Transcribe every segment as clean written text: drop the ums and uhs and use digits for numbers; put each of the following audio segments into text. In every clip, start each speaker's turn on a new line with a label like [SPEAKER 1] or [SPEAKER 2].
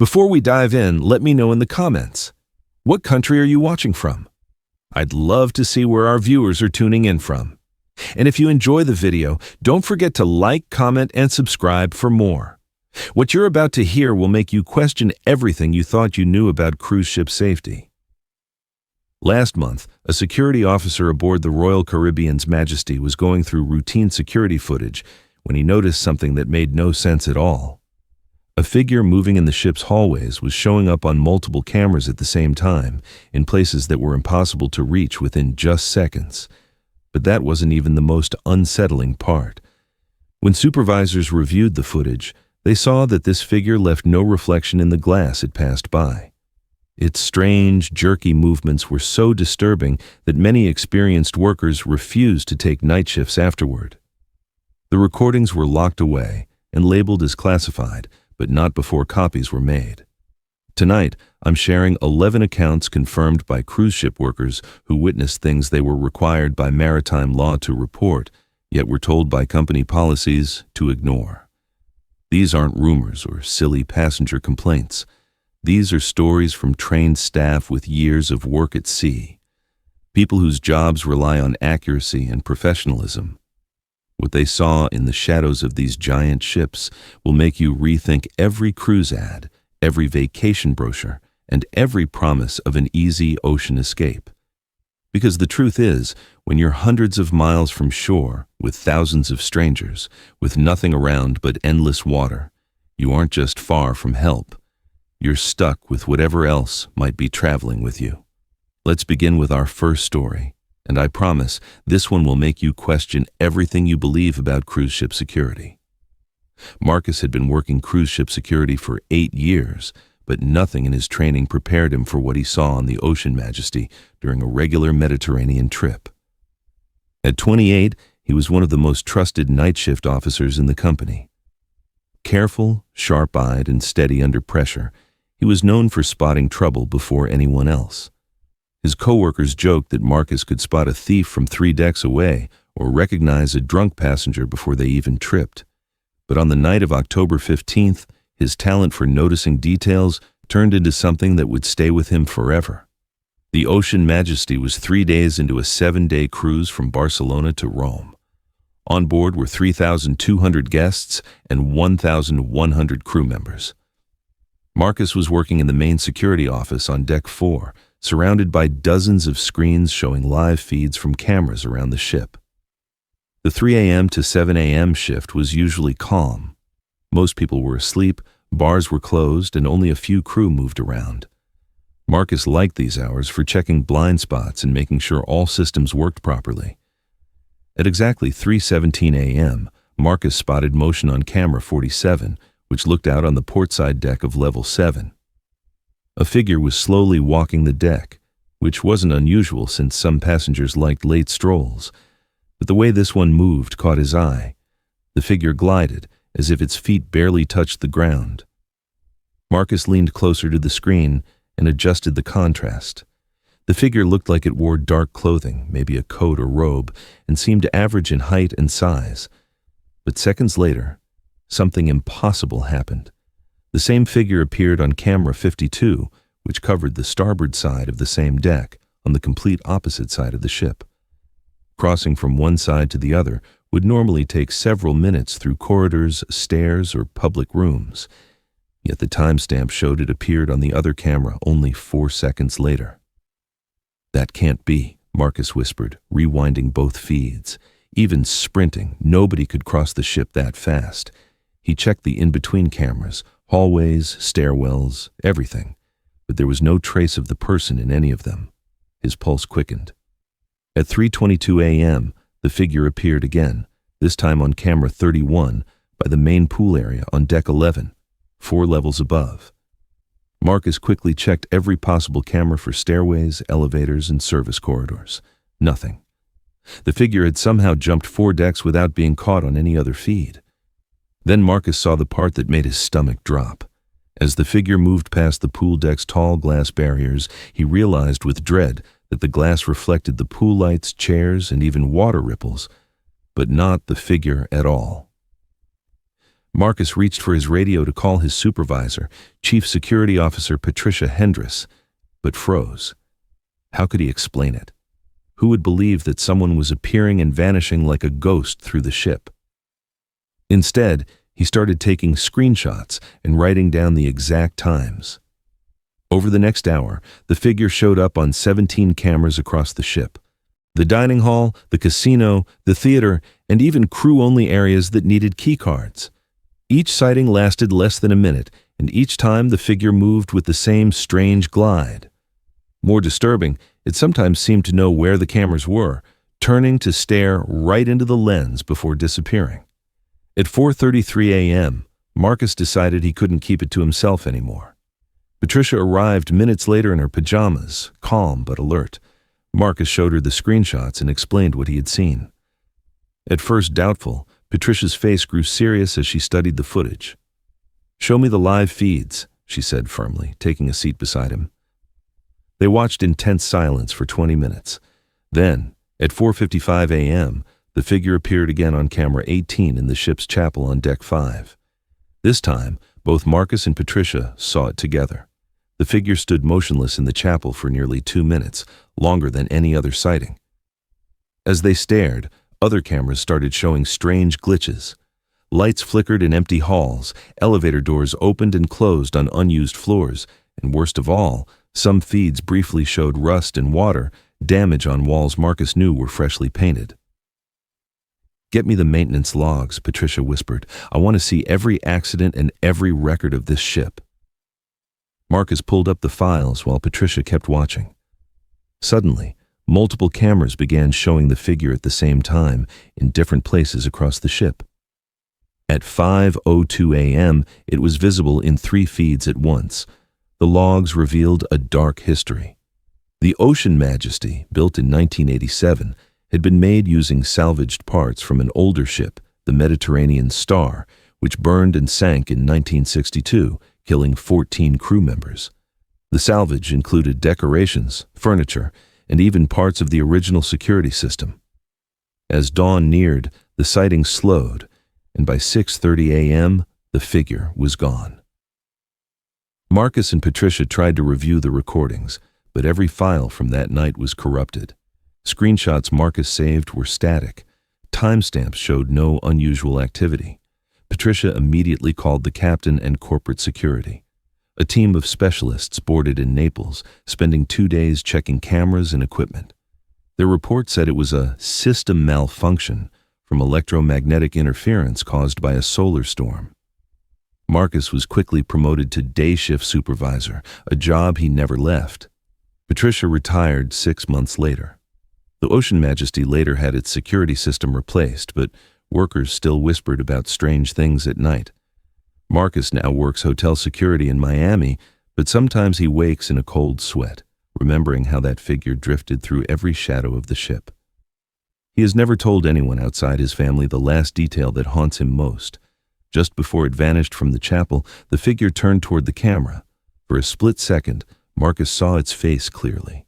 [SPEAKER 1] Before we dive in, let me know in the comments. What country are you watching from? I'd love to see where our viewers are tuning in from. And if you enjoy the video, don't forget to like, comment, and subscribe for more. What you're about to hear will make you question everything you thought you knew about cruise ship safety. Last month, a security officer aboard the Royal Caribbean's Majesty was going through routine security footage when he noticed something that made no sense at all. A figure moving in the ship's hallways was showing up on multiple cameras at the same time, in places that were impossible to reach within just seconds. But that wasn't even the most unsettling part. When supervisors reviewed the footage, they saw that this figure left no reflection in the glass it passed by. Its strange, jerky movements were so disturbing that many experienced workers refused to take night shifts afterward. The recordings were locked away and labeled as classified, but not before copies were made. Tonight, I'm sharing 11 accounts confirmed by cruise ship workers who witnessed things they were required by maritime law to report, yet were told by company policies to ignore. These aren't rumors or silly passenger complaints. These are stories from trained staff with years of work at sea, people whose jobs rely on accuracy and professionalism. What they saw in the shadows of these giant ships will make you rethink every cruise ad, every vacation brochure, and every promise of an easy ocean escape. Because the truth is, when you're hundreds of miles from shore, with thousands of strangers, with nothing around but endless water, you aren't just far from help. You're stuck with whatever else might be traveling with you. Let's begin with our first story, and I promise this one will make you question everything you believe about cruise ship security. Marcus had been working cruise ship security for 8 years, but nothing in his training prepared him for what he saw on the Ocean Majesty during a regular Mediterranean trip. At 28, he was one of the most trusted night shift officers in the company. Careful, sharp-eyed, and steady under pressure, he was known for spotting trouble before anyone else. His coworkers joked that Marcus could spot a thief from 3 decks away or recognize a drunk passenger before they even tripped. But on the night of October 15th, his talent for noticing details turned into something that would stay with him forever. The Ocean Majesty was 3 days into a 7-day cruise from Barcelona to Rome. On board were 3,200 guests and 1,100 crew members. Marcus was working in the main security office on Deck 4, surrounded by dozens of screens showing live feeds from cameras around the ship. The 3 a.m. to 7 a.m. shift was usually calm. Most people were asleep, bars were closed, and only a few crew moved around. Marcus liked these hours for checking blind spots and making sure all systems worked properly. At exactly 3:17 a.m., Marcus spotted motion on camera 47, which looked out on the portside deck of level 7. A figure was slowly walking the deck, which wasn't unusual since some passengers liked late strolls, but the way this one moved caught his eye. The figure glided, as if its feet barely touched the ground. Marcus leaned closer to the screen and adjusted the contrast. The figure looked like it wore dark clothing, maybe a coat or robe, and seemed to average in height and size. But seconds later, something impossible happened. The same figure appeared on camera 52, which covered the starboard side of the same deck, on the complete opposite side of the ship. Crossing from one side to the other would normally take several minutes through corridors, stairs, or public rooms. Yet the timestamp showed it appeared on the other camera only 4 seconds later. "That can't be," Marcus whispered, rewinding both feeds. Even sprinting, nobody could cross the ship that fast. He checked the in-between cameras, hallways, stairwells, everything, but there was no trace of the person in any of them. His pulse quickened. At 3:22 a.m., the figure appeared again, this time on camera 31, by the main pool area on deck 11, 4 levels above. Marcus quickly checked every possible camera for stairways, elevators, and service corridors. Nothing. The figure had somehow jumped 4 decks without being caught on any other feed. Then Marcus saw the part that made his stomach drop. As the figure moved past the pool deck's tall glass barriers, he realized with dread that the glass reflected the pool lights, chairs, and even water ripples, but not the figure at all. Marcus reached for his radio to call his supervisor, Chief Security Officer Patricia Hendress, but froze. How could he explain it? Who would believe that someone was appearing and vanishing like a ghost through the ship? Instead, he started taking screenshots and writing down the exact times. Over the next hour, the figure showed up on 17 cameras across the ship. The dining hall, the casino, the theater, and even crew-only areas that needed keycards. Each sighting lasted less than a minute, and each time the figure moved with the same strange glide. More disturbing, it sometimes seemed to know where the cameras were, turning to stare right into the lens before disappearing. At 4:33 a.m., Marcus decided he couldn't keep it to himself anymore. Patricia arrived minutes later in her pajamas, calm but alert. Marcus showed her the screenshots and explained what he had seen. At first doubtful, Patricia's face grew serious as she studied the footage. "Show me the live feeds," she said firmly, taking a seat beside him. They watched in tense silence for 20 minutes. Then, at 4:55 a.m., the figure appeared again on camera 18 in the ship's chapel on deck 5. This time, both Marcus and Patricia saw it together. The figure stood motionless in the chapel for nearly 2 minutes, longer than any other sighting. As they stared, other cameras started showing strange glitches. Lights flickered in empty halls, elevator doors opened and closed on unused floors, and worst of all, some feeds briefly showed rust and water, damage on walls Marcus knew were freshly painted. "Get me the maintenance logs," Patricia whispered. "I want to see every accident and every record of this ship." Marcus pulled up the files while Patricia kept watching. Suddenly, multiple cameras began showing the figure at the same time in different places across the ship. At 5:02 a.m., it was visible in 3 feeds at once. The logs revealed a dark history. The Ocean Majesty, built in 1987, had been made using salvaged parts from an older ship, the Mediterranean Star, which burned and sank in 1962, killing 14 crew members. The salvage included decorations, furniture, and even parts of the original security system. As dawn neared, the sighting slowed, and by 6:30 a.m., the figure was gone. Marcus and Patricia tried to review the recordings, but every file from that night was corrupted. Screenshots Marcus saved were static. Timestamps showed no unusual activity. Patricia immediately called the captain and corporate security. A team of specialists boarded in Naples, spending 2 days checking cameras and equipment. Their report said it was a system malfunction from electromagnetic interference caused by a solar storm. Marcus was quickly promoted to day shift supervisor, a job he never left. Patricia retired 6 months later. The Ocean Majesty later had its security system replaced, but workers still whispered about strange things at night. Marcus now works hotel security in Miami, but sometimes he wakes in a cold sweat, remembering how that figure drifted through every shadow of the ship. He has never told anyone outside his family the last detail that haunts him most. Just before it vanished from the chapel, the figure turned toward the camera. For a split second, Marcus saw its face clearly.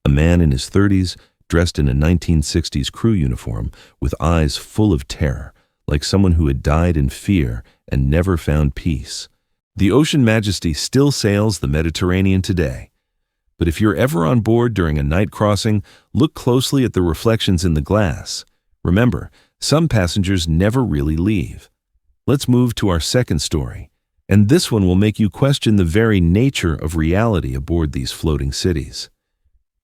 [SPEAKER 1] A man in his 30s, dressed in a 1960s crew uniform, with eyes full of terror, like someone who had died in fear and never found peace. The Ocean Majesty still sails the Mediterranean today. But if you're ever on board during a night crossing, look closely at the reflections in the glass. Remember, some passengers never really leave. Let's move to our second story, and this one will make you question the very nature of reality aboard these floating cities.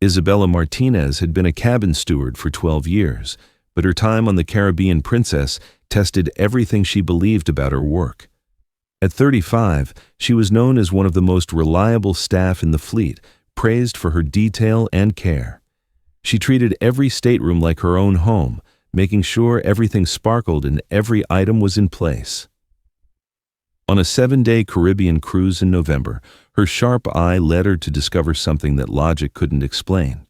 [SPEAKER 1] Isabella Martinez had been a cabin steward for 12 years, but her time on the Caribbean Princess tested everything she believed about her work. At 35, she was known as one of the most reliable staff in the fleet, praised for her detail and care. She treated every stateroom like her own home, making sure everything sparkled and every item was in place. On a 7-day Caribbean cruise in November, her sharp eye led her to discover something that logic couldn't explain.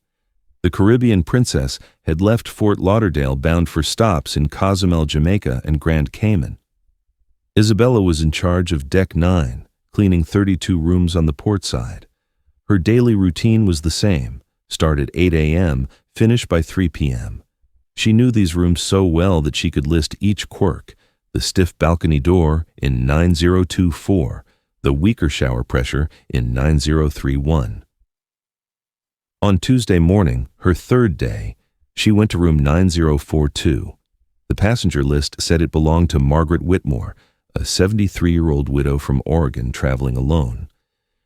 [SPEAKER 1] The Caribbean Princess had left Fort Lauderdale bound for stops in Cozumel, Jamaica and Grand Cayman. Isabella was in charge of Deck 9, cleaning 32 rooms on the port side. Her daily routine was the same: start at 8 a.m., finish by 3 p.m. She knew these rooms so well that she could list each quirk: the stiff balcony door in 9024, the weaker shower pressure in 9031. On Tuesday morning, her third day, she went to room 9042. The passenger list said it belonged to Margaret Whitmore, a 73-year-old widow from Oregon traveling alone.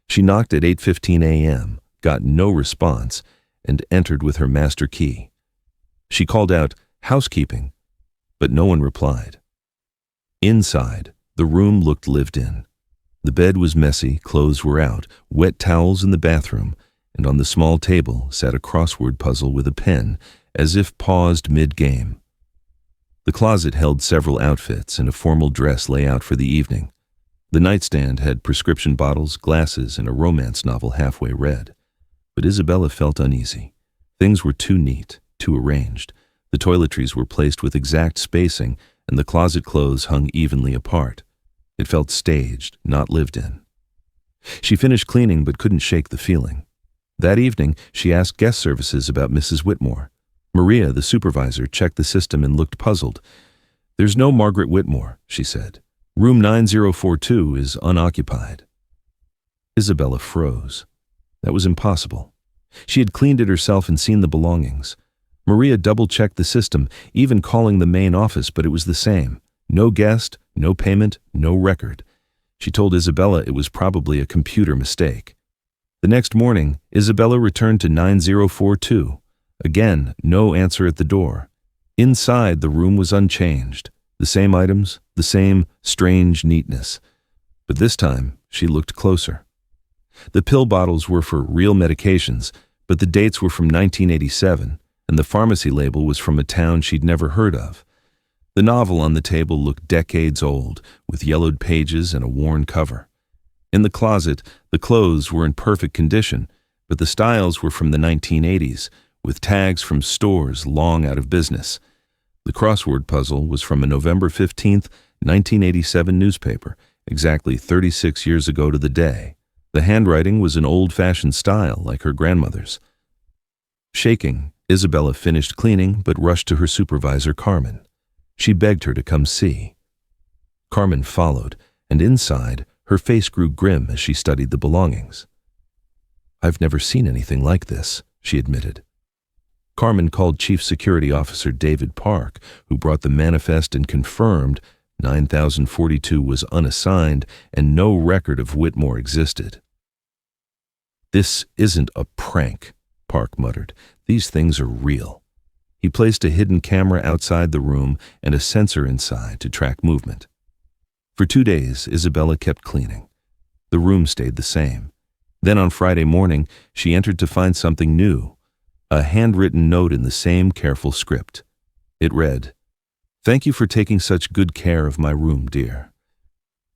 [SPEAKER 1] She knocked at 8:15 a.m., got no response, and entered with her master key. She called out, "Housekeeping," but no one replied. Inside, the room looked lived in. The bed was messy, clothes were out, wet towels in the bathroom, and on the small table sat a crossword puzzle with a pen, as if paused mid-game. The closet held several outfits, and a formal dress lay out for the evening. The nightstand had prescription bottles, glasses, and a romance novel halfway read. But Isabella felt uneasy. Things were too neat, too arranged. The toiletries were placed with exact spacing, and the closet clothes hung evenly apart. It felt staged, not lived in. She finished cleaning but couldn't shake the feeling. That evening, she asked guest services about Mrs. Whitmore. Maria, the supervisor, checked the system and looked puzzled. "There's no Margaret Whitmore," she said. "Room 9042 is unoccupied." Isabella froze. That was impossible. She had cleaned it herself and seen the belongings. Maria double-checked the system, even calling the main office, but it was the same. No guest, no payment, no record. She told Isabella it was probably a computer mistake. The next morning, Isabella returned to 9042. Again, no answer at the door. Inside, the room was unchanged. The same items, the same strange neatness. But this time, she looked closer. The pill bottles were for real medications, but the dates were from 1987, and the pharmacy label was from a town she'd never heard of. The novel on the table looked decades old, with yellowed pages and a worn cover. In the closet, the clothes were in perfect condition, but the styles were from the 1980s, with tags from stores long out of business. The crossword puzzle was from a November 15th, 1987 newspaper, exactly 36 years ago to the day. The handwriting was an old-fashioned style like her grandmother's. Shaking, Isabella finished cleaning but rushed to her supervisor, Carmen. She begged her to come see. Carmen followed, and inside, her face grew grim as she studied the belongings. "I've never seen anything like this," she admitted. Carmen called Chief Security Officer David Park, who brought the manifest and confirmed 9042 was unassigned and no record of Whitmore existed. "This isn't a prank," Park muttered. "These things are real." He placed a hidden camera outside the room and a sensor inside to track movement. For 2 days, Isabella kept cleaning. The room stayed the same. Then on Friday morning, she entered to find something new. A handwritten note in the same careful script. It read, "Thank you for taking such good care of my room, dear.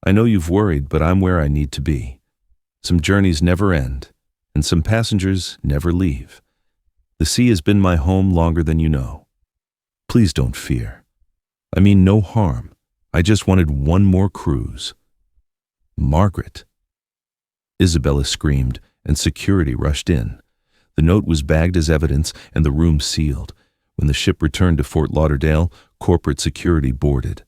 [SPEAKER 1] I know you've worried, but I'm where I need to be. Some journeys never end, and some passengers never leave. The sea has been my home longer than you know. Please don't fear. I mean no harm. I just wanted one more cruise. Margaret." Isabella screamed, and security rushed in. The note was bagged as evidence and the room sealed. When the ship returned to Fort Lauderdale, corporate security boarded.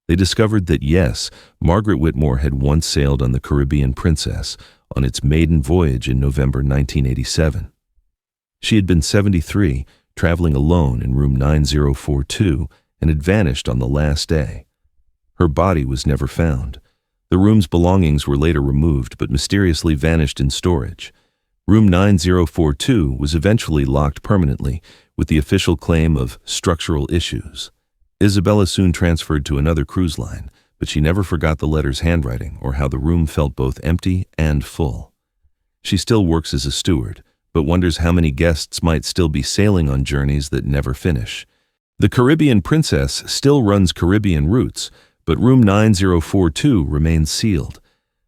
[SPEAKER 1] They discovered that yes, Margaret Whitmore had once sailed on the Caribbean Princess on its maiden voyage in November 1987. She had been 73, traveling alone in room 9042, and had vanished on the last day. Her body was never found. The room's belongings were later removed but mysteriously vanished in storage. Room 9042 was eventually locked permanently with the official claim of structural issues. Isabella soon transferred to another cruise line, but she never forgot the letter's handwriting or how the room felt both empty and full. She still works as a steward, but wonders how many guests might still be sailing on journeys that never finish. The Caribbean Princess still runs Caribbean routes, but room 9042 remains sealed.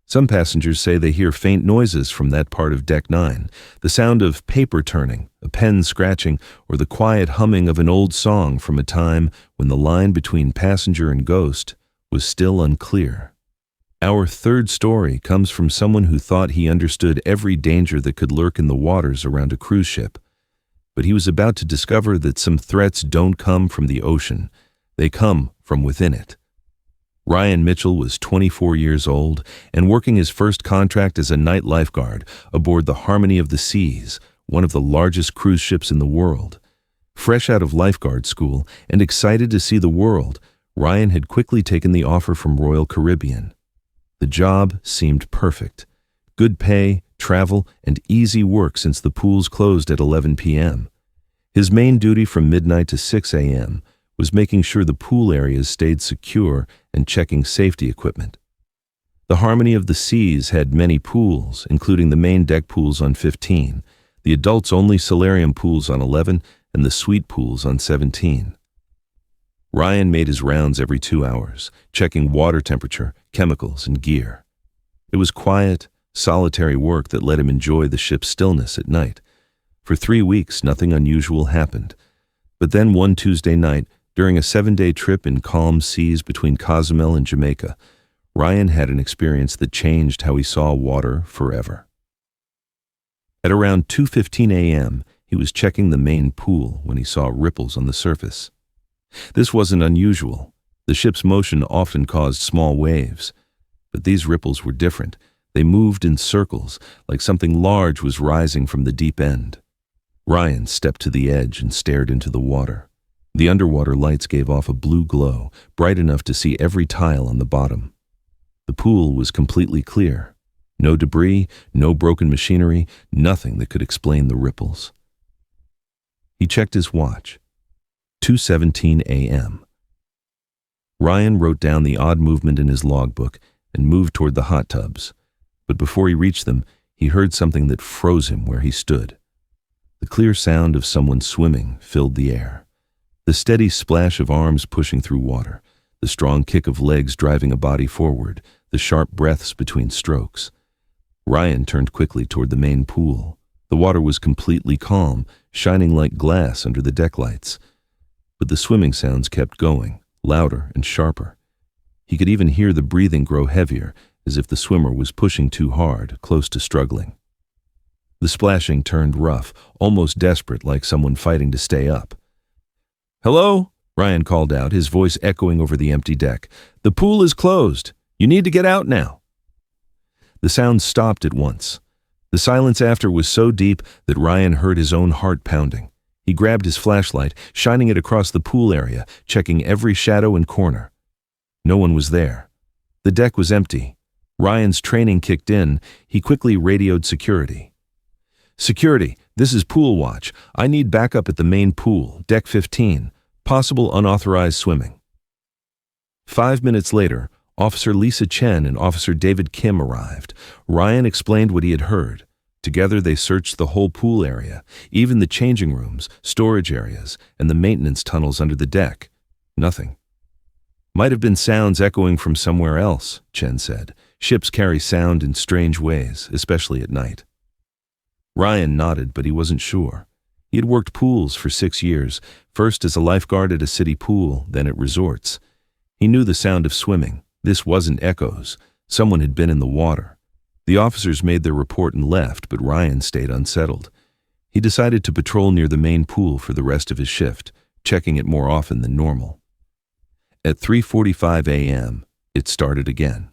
[SPEAKER 1] Some passengers say they hear faint noises from that part of Deck 9, the sound of paper turning, a pen scratching, or the quiet humming of an old song from a time when the line between passenger and ghost was still unclear. Our third story comes from someone who thought he understood every danger that could lurk in the waters around a cruise ship. But he was about to discover that some threats don't come from the ocean, they come from within it. Ryan Mitchell was 24 years old and working his first contract as a night lifeguard aboard the Harmony of the Seas, one of the largest cruise ships in the world. Fresh out of lifeguard school and excited to see the world, Ryan had quickly taken the offer from Royal Caribbean. The job seemed perfect. Good pay, travel, and easy work since the pools closed at 11 p.m. His main duty from midnight to 6 a.m. was making sure the pool areas stayed secure and checking safety equipment. The Harmony of the Seas had many pools, including the main deck pools on 15, the adults-only solarium pools on 11, and the suite pools on 17. Ryan made his rounds every 2 hours, checking water temperature, chemicals, and gear. It was quiet, solitary work that let him enjoy the ship's stillness at night. For 3 weeks, nothing unusual happened. But then one Tuesday night, during a 7-day trip in calm seas between Cozumel and Jamaica, Ryan had an experience that changed how he saw water forever. At around 2:15 a.m., he was checking the main pool when he saw ripples on the surface. This wasn't unusual. The ship's motion often caused small waves. But these ripples were different. They moved in circles, like something large was rising from the deep end. Ryan stepped to the edge and stared into the water. The underwater lights gave off a blue glow, bright enough to see every tile on the bottom. The pool was completely clear. No debris, no broken machinery, nothing that could explain the ripples. He checked his watch. 2:17 a.m. Ryan wrote down the odd movement in his logbook and moved toward the hot tubs. But before he reached them, he heard something that froze him where he stood. The clear sound of someone swimming filled the air. The steady splash of arms pushing through water, the strong kick of legs driving a body forward, the sharp breaths between strokes. Ryan turned quickly toward the main pool. The water was completely calm, shining like glass under the deck lights. But the swimming sounds kept going, louder and sharper. He could even hear the breathing grow heavier, as if the swimmer was pushing too hard, close to struggling. The splashing turned rough, almost desperate, like someone fighting to stay up. "Hello?" Ryan called out, his voice echoing over the empty deck. "The pool is closed. You need to get out now." The sound stopped at once. The silence after was so deep that Ryan heard his own heart pounding. He grabbed his flashlight, shining it across the pool area, checking every shadow and corner. No one was there. The deck was empty. Ryan's training kicked in. He quickly radioed security. "Security, this is Pool Watch. I need backup at the main pool, deck 15. Possible unauthorized swimming." 5 minutes later, Officer Lisa Chen and Officer David Kim arrived. Ryan explained what he had heard. Together they searched the whole pool area, even the changing rooms, storage areas, and the maintenance tunnels under the deck. Nothing. "Might have been sounds echoing from somewhere else," Chen said. "Ships carry sound in strange ways, especially at night." Ryan nodded, but he wasn't sure. He had worked pools for 6 years, first as a lifeguard at a city pool, then at resorts. He knew the sound of swimming. This wasn't echoes. Someone had been in the water. The officers made their report and left, but Ryan stayed unsettled. He decided to patrol near the main pool for the rest of his shift, checking it more often than normal. At 3:45 a.m., it started again.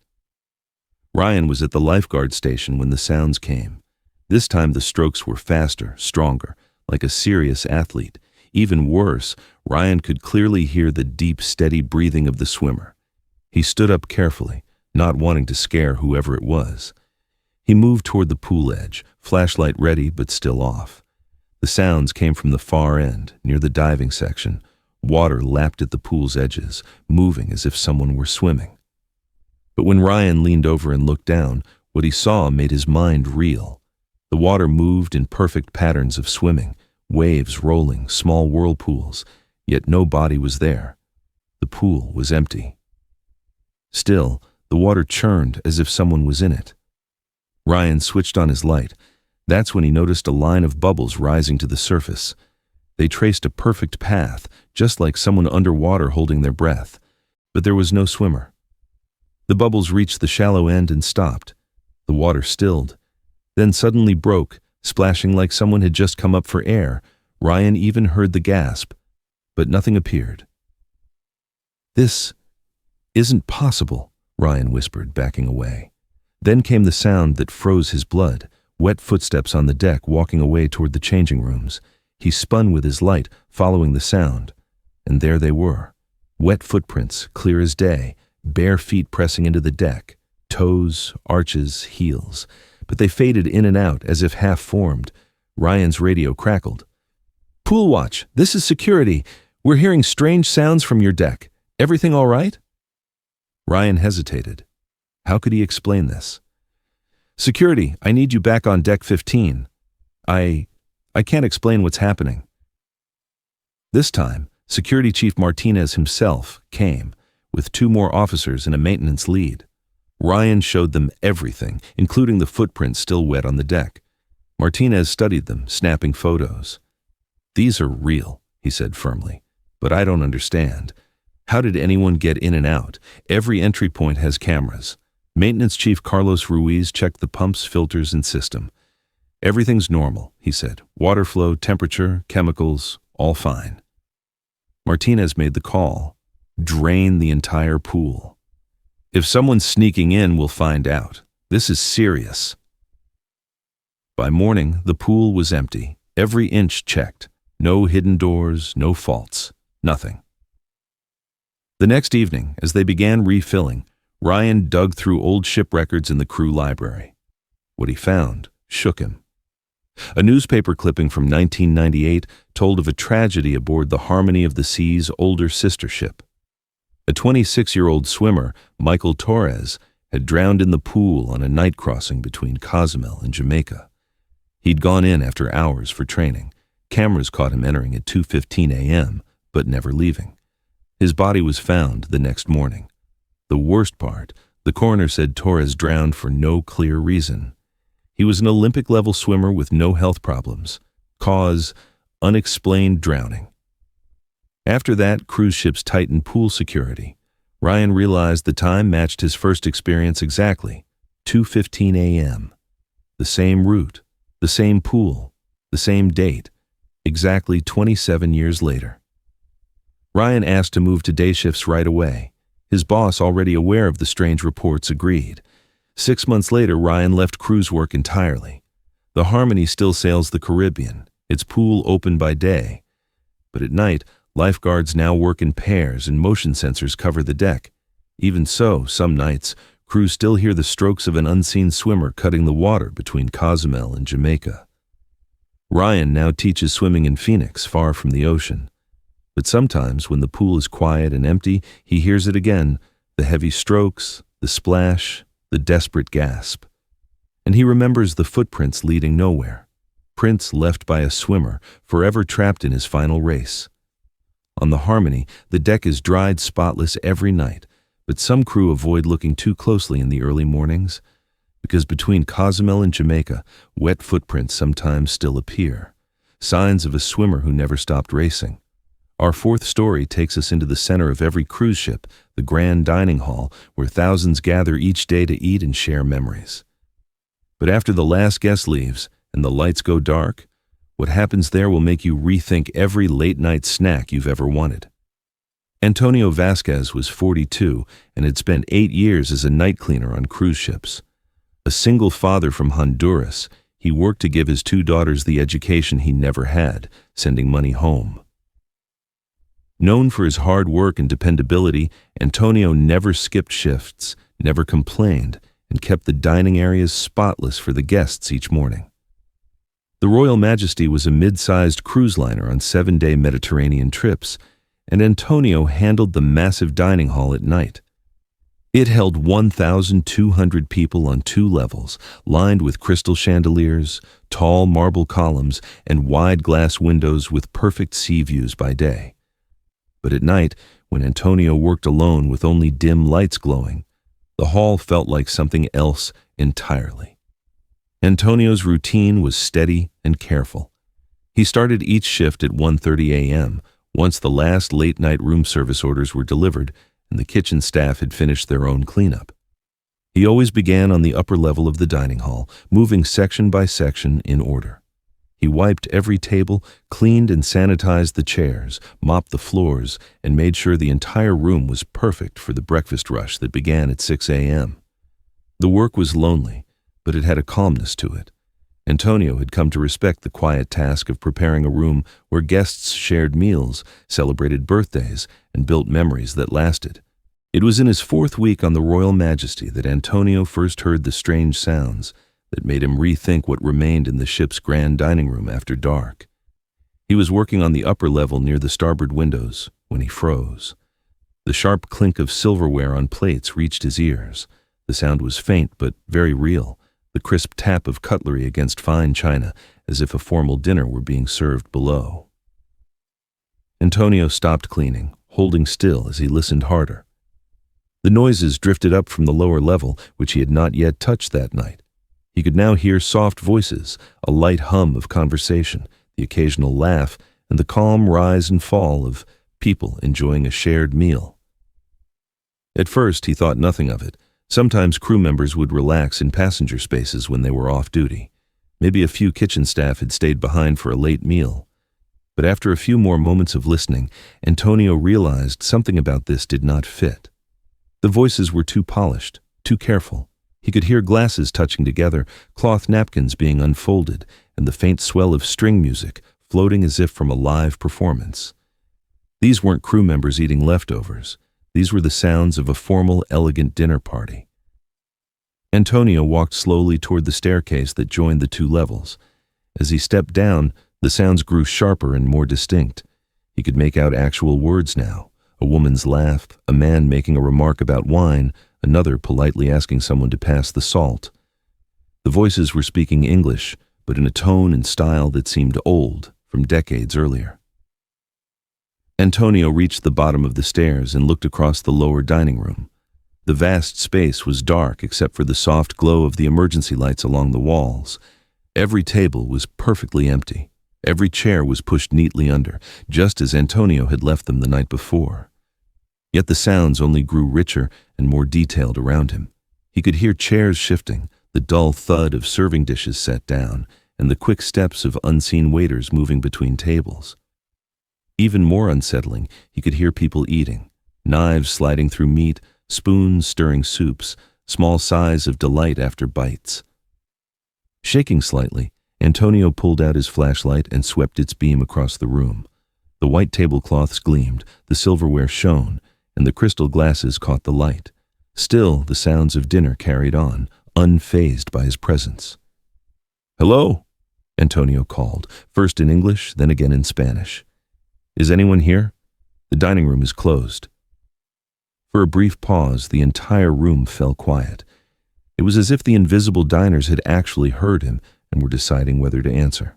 [SPEAKER 1] Ryan was at the lifeguard station when the sounds came. This time the strokes were faster, stronger, like a serious athlete. Even worse, Ryan could clearly hear the deep, steady breathing of the swimmer. He stood up carefully, not wanting to scare whoever it was. He moved toward the pool edge, flashlight ready but still off. The sounds came from the far end, near the diving section. Water lapped at the pool's edges, moving as if someone were swimming. But when Ryan leaned over and looked down, what he saw made his mind reel. The water moved in perfect patterns of swimming, waves rolling, small whirlpools, yet no body was there. The pool was empty. Still, the water churned as if someone was in it. Ryan switched on his light. That's when he noticed a line of bubbles rising to the surface. They traced a perfect path, just like someone underwater holding their breath. But there was no swimmer. The bubbles reached the shallow end and stopped. The water stilled, then suddenly broke, splashing like someone had just come up for air. Ryan even heard the gasp, but nothing appeared. This Isn't possible, Ryan whispered, backing away. Then came the sound that froze his blood, wet footsteps on the deck walking away toward the changing rooms. He spun with his light, following the sound. And there they were. Wet footprints, clear as day, bare feet pressing into the deck, toes, arches, heels. But they faded in and out as if half-formed. Ryan's radio crackled. "Pool watch, this is security. We're hearing strange sounds from your deck. Everything all right?" Ryan hesitated. How could he explain this? "Security, I need you back on deck 15. I can't explain what's happening." This time, Security Chief Martinez himself came, with 2 more officers and a maintenance lead. Ryan showed them everything, including the footprints still wet on the deck. Martinez studied them, snapping photos. "These are real," he said firmly, "but I don't understand. How did anyone get in and out? Every entry point has cameras. Maintenance Chief Carlos Ruiz checked the pumps, filters, and system. Everything's normal," he said. "Water flow, temperature, chemicals, all fine." Martinez made the call. "Drain the entire pool. If someone's sneaking in, we'll find out. This is serious." By morning, the pool was empty. Every inch checked. No hidden doors, no faults, nothing. The next evening, as they began refilling, Ryan dug through old ship records in the crew library. What he found shook him. A newspaper clipping from 1998 told of a tragedy aboard the Harmony of the Sea's older sister ship. A 26-year-old swimmer, Michael Torres, had drowned in the pool on a night crossing between Cozumel and Jamaica. He'd gone in after hours for training. Cameras caught him entering at 2:15 a.m., but never leaving. His body was found the next morning. The worst part, the coroner said Torres drowned for no clear reason. He was an Olympic-level swimmer with no health problems. Cause, unexplained drowning. After that, cruise ships tightened pool security. Ryan realized the time matched his first experience exactly, 2:15 a.m. The same route, the same pool, the same date, exactly 27 years later. Ryan asked to move to day shifts right away. His boss, already aware of the strange reports, agreed. 6 months later, Ryan left cruise work entirely. The Harmony still sails the Caribbean, its pool open by day. But at night, lifeguards now work in pairs and motion sensors cover the deck. Even so, some nights, crews still hear the strokes of an unseen swimmer cutting the water between Cozumel and Jamaica. Ryan now teaches swimming in Phoenix, far from the ocean. But sometimes, when the pool is quiet and empty, he hears it again, the heavy strokes, the splash, the desperate gasp. And he remembers the footprints leading nowhere, prints left by a swimmer, forever trapped in his final race. On the Harmony, the deck is dried spotless every night, but some crew avoid looking too closely in the early mornings, because between Cozumel and Jamaica, wet footprints sometimes still appear, signs of a swimmer who never stopped racing. Our fourth story takes us into the center of every cruise ship, the grand dining hall, where thousands gather each day to eat and share memories. But after the last guest leaves and the lights go dark, what happens there will make you rethink every late-night snack you've ever wanted. Antonio Vasquez was 42 and had spent 8 years as a night cleaner on cruise ships. A single father from Honduras, he worked to give his 2 daughters the education he never had, sending money home. Known for his hard work and dependability, Antonio never skipped shifts, never complained, and kept the dining areas spotless for the guests each morning. The Royal Majesty was a mid-sized cruise liner on 7-day Mediterranean trips, and Antonio handled the massive dining hall at night. It held 1,200 people on 2 levels, lined with crystal chandeliers, tall marble columns, and wide glass windows with perfect sea views by day. But at night, when Antonio worked alone with only dim lights glowing, the hall felt like something else entirely. Antonio's routine was steady and careful. He started each shift at 1:30 a.m., once the last late-night room service orders were delivered and the kitchen staff had finished their own cleanup. He always began on the upper level of the dining hall, moving section by section in order. He wiped every table, cleaned and sanitized the chairs, mopped the floors, and made sure the entire room was perfect for the breakfast rush that began at 6 a.m. The work was lonely, but it had a calmness to it. Antonio had come to respect the quiet task of preparing a room where guests shared meals, celebrated birthdays, and built memories that lasted. It was in his 4th week on the Royal Majesty that Antonio first heard the strange sounds that made him rethink what remained in the ship's grand dining room after dark. He was working on the upper level near the starboard windows when he froze. The sharp clink of silverware on plates reached his ears. The sound was faint but very real, the crisp tap of cutlery against fine china, as if a formal dinner were being served below. Antonio stopped cleaning, holding still as he listened harder. The noises drifted up from the lower level, which he had not yet touched that night. He could now hear soft voices, a light hum of conversation, the occasional laugh, and the calm rise and fall of people enjoying a shared meal. At first, he thought nothing of it. Sometimes crew members would relax in passenger spaces when they were off duty. Maybe a few kitchen staff had stayed behind for a late meal. But after a few more moments of listening, Antonio realized something about this did not fit. The voices were too polished, too careful. He could hear glasses touching together, cloth napkins being unfolded, and the faint swell of string music floating as if from a live performance. These weren't crew members eating leftovers. These were the sounds of a formal, elegant dinner party. Antonio walked slowly toward the staircase that joined the 2 levels. As he stepped down, the sounds grew sharper and more distinct. He could make out actual words now. A woman's laugh, a man making a remark about wine, another politely asking someone to pass the salt. The voices were speaking English, but in a tone and style that seemed old, from decades earlier. Antonio reached the bottom of the stairs and looked across the lower dining room. The vast space was dark except for the soft glow of the emergency lights along the walls. Every table was perfectly empty. Every chair was pushed neatly under, just as Antonio had left them the night before. Yet the sounds only grew richer and more detailed around him. He could hear chairs shifting, the dull thud of serving dishes set down, and the quick steps of unseen waiters moving between tables. Even more unsettling, he could hear people eating, knives sliding through meat, spoons stirring soups, small sighs of delight after bites. Shaking slightly, Antonio pulled out his flashlight and swept its beam across the room. The white tablecloths gleamed, the silverware shone, and the crystal glasses caught the light. Still, the sounds of dinner carried on, unfazed by his presence. "Hello," Antonio called, first in English, then again in Spanish. "Is anyone here? The dining room is closed." For a brief pause, the entire room fell quiet. It was as if the invisible diners had actually heard him and were deciding whether to answer.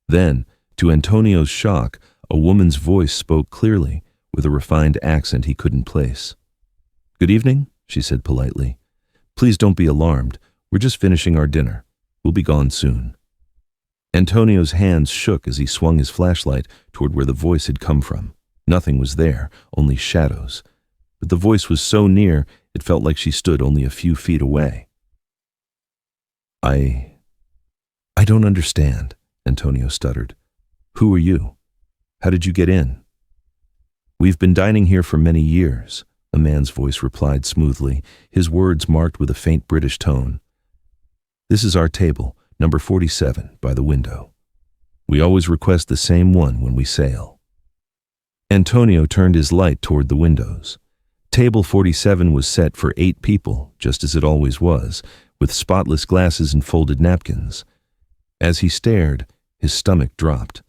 [SPEAKER 1] Then, to Antonio's shock, a woman's voice spoke clearly, with a refined accent he couldn't place. "Good evening," she said politely. "Please don't be alarmed. We're just finishing our dinner. We'll be gone soon." Antonio's hands shook as he swung his flashlight toward where the voice had come from. Nothing was there, only shadows. But the voice was so near, it felt like she stood only a few feet away. I don't understand," Antonio stuttered. "Who are you? How did you get in?" "We've been dining here for many years," a man's voice replied smoothly, his words marked with a faint British tone. "This is our table, number 47, by the window. We always request the same one when we sail." Antonio turned his light toward the windows. Table 47 was set for 8 people, just as it always was, with spotless glasses and folded napkins. As he stared, his stomach dropped.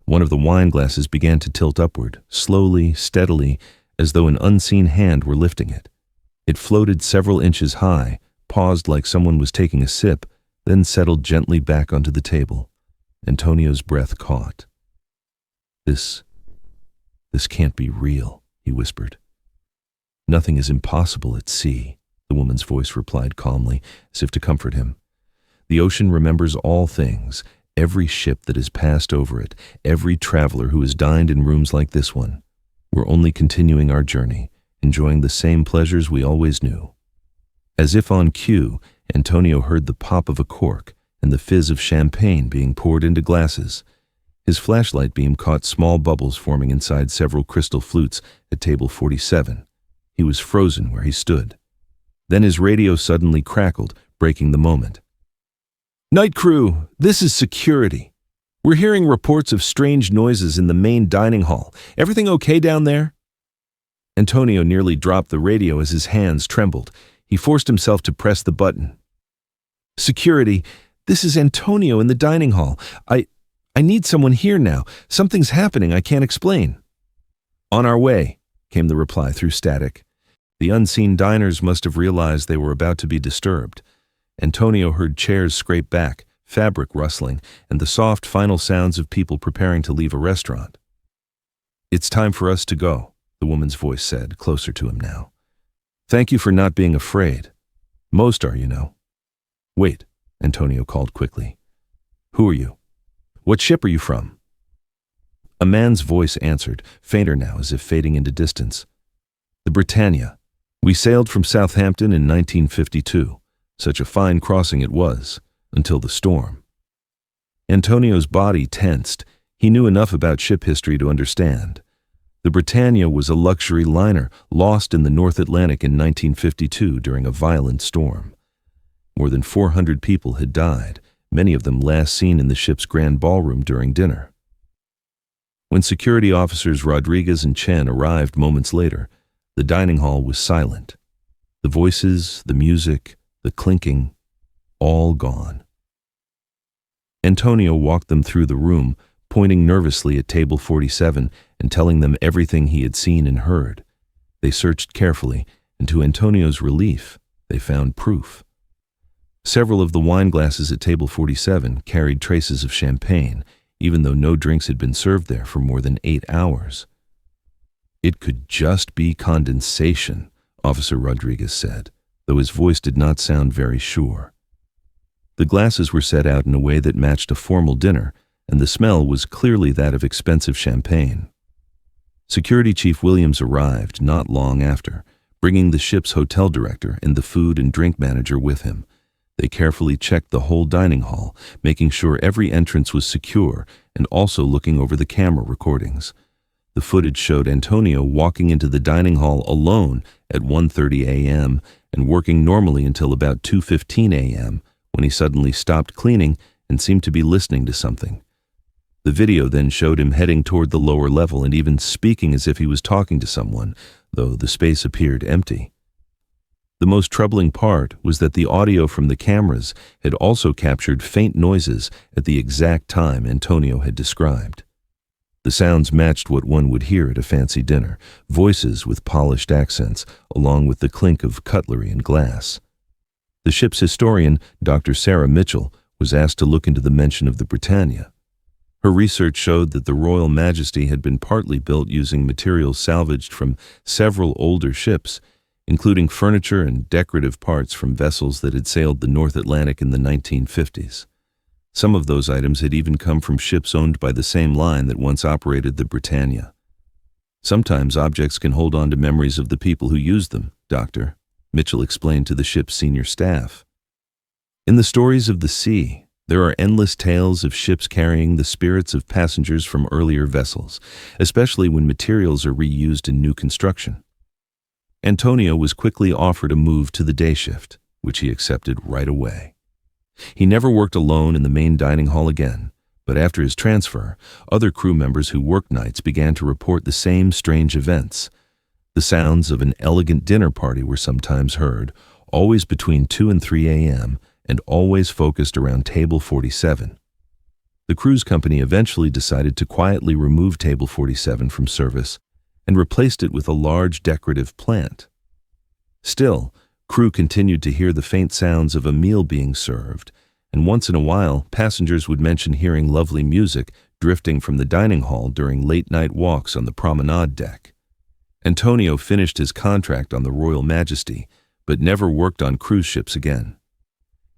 [SPEAKER 1] One of the wine glasses began to tilt upward, slowly, steadily, as though an unseen hand were lifting it. It floated several inches high, paused like someone was taking a sip, then settled gently back onto the table. Antonio's breath caught. This can't be real," he whispered. "Nothing is impossible at sea," the woman's voice replied calmly, as if to comfort him. "The ocean remembers all things, every ship that has passed over it, every traveler who has dined in rooms like this one. We're only continuing our journey, enjoying the same pleasures we always knew." As if on cue, Antonio heard the pop of a cork, and the fizz of champagne being poured into glasses. His flashlight beam caught small bubbles forming inside several crystal flutes at table 47. He was frozen where he stood. Then his radio suddenly crackled, breaking the moment. "Night crew, this is security. We're hearing reports of strange noises in the main dining hall. Everything okay down there?" Antonio nearly dropped the radio as his hands trembled. He forced himself to press the button. "Security, this is Antonio in the dining hall. I need someone here now. Something's happening I can't explain." "On our way," came the reply through static. The unseen diners must have realized they were about to be disturbed. Antonio heard chairs scrape back, fabric rustling, and the soft final sounds of people preparing to leave a restaurant. "It's time for us to go," the woman's voice said, closer to him now. "Thank you for not being afraid. Most are, you know." "Wait," Antonio called quickly. "Who are you? What ship are you from?" A man's voice answered, fainter now as if fading into distance. "The Britannia. We sailed from Southampton in 1952. Such a fine crossing it was, until the storm." Antonio's body tensed. He knew enough about ship history to understand. The Britannia was a luxury liner lost in the North Atlantic in 1952 during a violent storm. More than 400 people had died, many of them last seen in the ship's grand ballroom during dinner. When security officers Rodriguez and Chen arrived moments later, the dining hall was silent. The voices, the music, the clinking, all gone. Antonio walked them through the room, pointing nervously at table 47 and telling them everything he had seen and heard. They searched carefully, and to Antonio's relief, they found proof. Several of the wine glasses at table 47 carried traces of champagne, even though no drinks had been served there for more than 8 hours. "It could just be condensation," Officer Rodriguez said, though his voice did not sound very sure. The glasses were set out in a way that matched a formal dinner, and the smell was clearly that of expensive champagne. Security Chief Williams arrived not long after, bringing the ship's hotel director and the food and drink manager with him. They carefully checked the whole dining hall, making sure every entrance was secure and also looking over the camera recordings. The footage showed Antonio walking into the dining hall alone at 1:30 a.m. and working normally until about 2:15 a.m. when he suddenly stopped cleaning and seemed to be listening to something. The video then showed him heading toward the lower level and even speaking as if he was talking to someone, though the space appeared empty. The most troubling part was that the audio from the cameras had also captured faint noises at the exact time Antonio had described. The sounds matched what one would hear at a fancy dinner, voices with polished accents, along with the clink of cutlery and glass. The ship's historian, Dr. Sarah Mitchell, was asked to look into the mention of the Britannia. Her research showed that the Royal Majesty had been partly built using materials salvaged from several older ships, including furniture and decorative parts from vessels that had sailed the North Atlantic in the 1950s. Some of those items had even come from ships owned by the same line that once operated the Britannia. "Sometimes objects can hold on to memories of the people who used them, Doctor," Mitchell explained to the ship's senior staff. In the stories of the sea, there are endless tales of ships carrying the spirits of passengers from earlier vessels, especially when materials are reused in new construction. Antonio was quickly offered a move to the day shift, which he accepted right away. He never worked alone in the main dining hall again, but after his transfer, other crew members who worked nights began to report the same strange events. The sounds of an elegant dinner party were sometimes heard, always between 2 and 3 a.m., and always focused around table 47. The cruise company eventually decided to quietly remove table 47 from service and replaced it with a large decorative plant. Still, crew continued to hear the faint sounds of a meal being served, and once in a while, passengers would mention hearing lovely music drifting from the dining hall during late-night walks on the promenade deck. Antonio finished his contract on the Royal Majesty, but never worked on cruise ships again.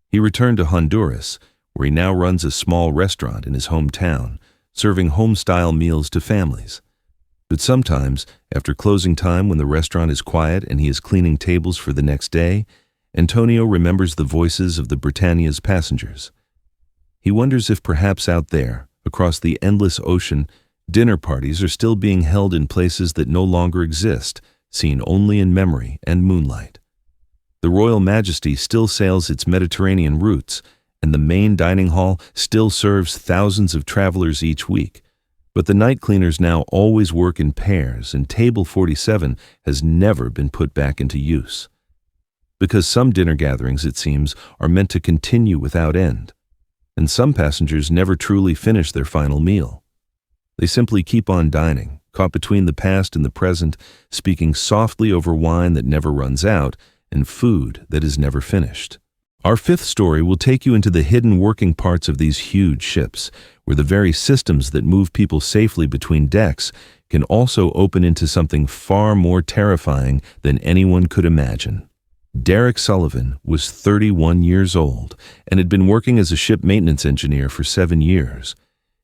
[SPEAKER 1] He returned to Honduras, where he now runs a small restaurant in his hometown, serving home-style meals to families. But sometimes, after closing time when the restaurant is quiet and he is cleaning tables for the next day, Antonio remembers the voices of the Britannia's passengers. He wonders if perhaps out there, across the endless ocean, dinner parties are still being held in places that no longer exist, seen only in memory and moonlight. The Royal Majesty still sails its Mediterranean routes, and the main dining hall still serves thousands of travelers each week. But the night cleaners now always work in pairs, and Table 47 has never been put back into use. Because some dinner gatherings, it seems, are meant to continue without end, and some passengers never truly finish their final meal. They simply keep on dining, caught between the past and the present, speaking softly over wine that never runs out and food that is never finished. Our fifth story will take you into the hidden working parts of these huge ships, where the very systems that move people safely between decks can also open into something far more terrifying than anyone could imagine. Derek Sullivan was 31 years old and had been working as a ship maintenance engineer for 7 years.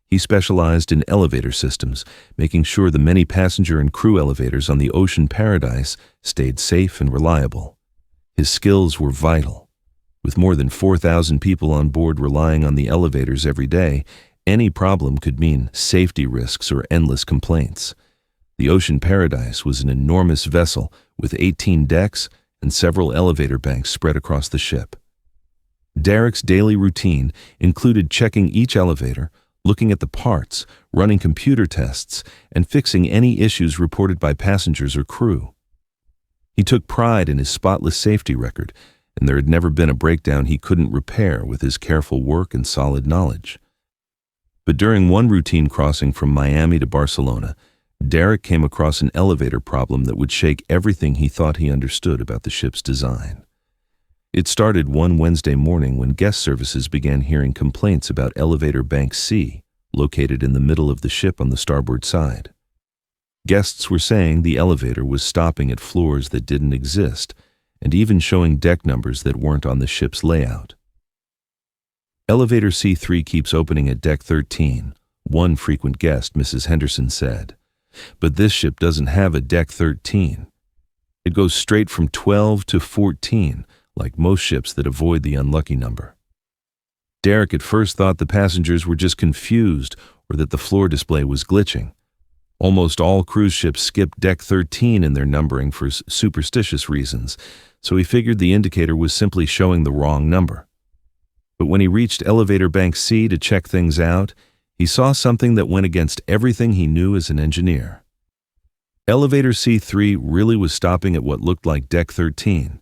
[SPEAKER 1] He specialized in elevator systems, making sure the many passenger and crew elevators on the Ocean Paradise stayed safe and reliable. His skills were vital. With more than 4,000 people on board relying on the elevators every day, any problem could mean safety risks or endless complaints. The Ocean Paradise was an enormous vessel with 18 decks and several elevator banks spread across the ship. Derek's daily routine included checking each elevator, looking at the parts, running computer tests, and fixing any issues reported by passengers or crew. He took pride in his spotless safety record, and there had never been a breakdown he couldn't repair with his careful work and solid knowledge. But during one routine crossing from Miami to Barcelona, Derek came across an elevator problem that would shake everything he thought he understood about the ship's design. It started one Wednesday morning when guest services began hearing complaints about elevator bank C, located in the middle of the ship on the starboard side. Guests were saying the elevator was stopping at floors that didn't exist, and even showing deck numbers that weren't on the ship's layout. Elevator C3 keeps opening at deck 13, one frequent guest, Mrs. Henderson, said. But this ship doesn't have a deck 13. It goes straight from 12 to 14, like most ships that avoid the unlucky number. Derek at first thought the passengers were just confused or that the floor display was glitching. Almost all cruise ships skip deck 13 in their numbering for superstitious reasons, so he figured the indicator was simply showing the wrong number. But when he reached elevator bank C to check things out, he saw something that went against everything he knew as an engineer. Elevator C3 really was stopping at what looked like deck 13,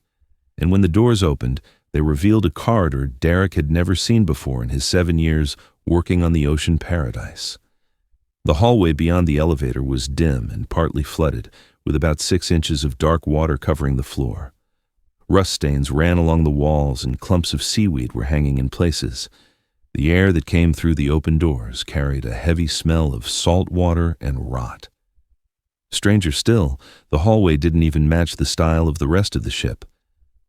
[SPEAKER 1] and when the doors opened, they revealed a corridor Derek had never seen before in his 7 years working on the Ocean Paradise. The hallway beyond the elevator was dim and partly flooded, with about 6 inches of dark water covering the floor. Rust stains ran along the walls and clumps of seaweed were hanging in places. The air that came through the open doors carried a heavy smell of salt water and rot. Stranger still, the hallway didn't even match the style of the rest of the ship.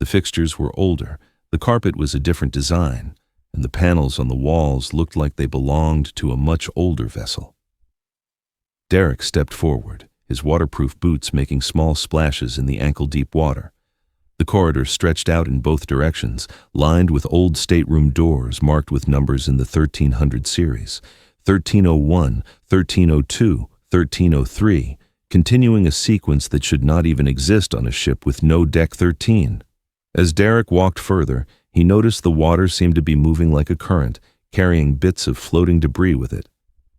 [SPEAKER 1] The fixtures were older, the carpet was a different design, and the panels on the walls looked like they belonged to a much older vessel. Derek stepped forward, his waterproof boots making small splashes in the ankle-deep water. The corridor stretched out in both directions, lined with old stateroom doors marked with numbers in the 1300 series, 1301, 1302, 1303, continuing a sequence that should not even exist on a ship with no deck 13. As Derek walked further, he noticed the water seemed to be moving like a current, carrying bits of floating debris with it.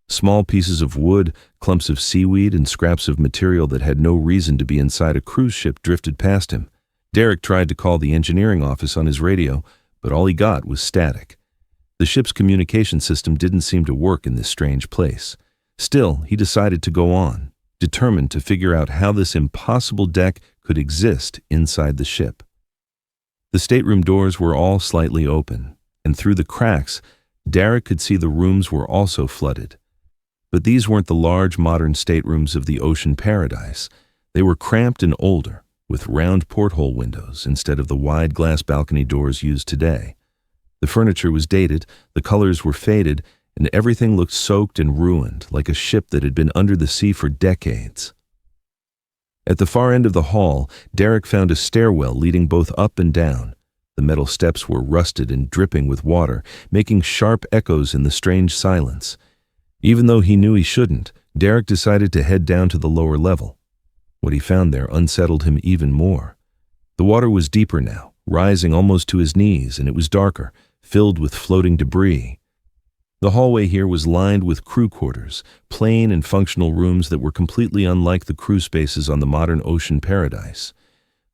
[SPEAKER 1] Small pieces of wood, clumps of seaweed, and scraps of material that had no reason to be inside a cruise ship drifted past him. Derek tried to call the engineering office on his radio, but all he got was static. The ship's communication system didn't seem to work in this strange place. Still, he decided to go on, determined to figure out how this impossible deck could exist inside the ship. The stateroom doors were all slightly open, and through the cracks, Derek could see the rooms were also flooded. But these weren't the large modern staterooms of the Ocean Paradise. They were cramped and older, with round porthole windows instead of the wide glass balcony doors used today. The furniture was dated, the colors were faded, and everything looked soaked and ruined, like a ship that had been under the sea for decades. At the far end of the hall, Derek found a stairwell leading both up and down. The metal steps were rusted and dripping with water, making sharp echoes in the strange silence. Even though he knew he shouldn't, Derek decided to head down to the lower level. What he found there unsettled him even more. The water was deeper now, rising almost to his knees, and it was darker, filled with floating debris. The hallway here was lined with crew quarters, plain and functional rooms that were completely unlike the crew spaces on the modern ocean paradise.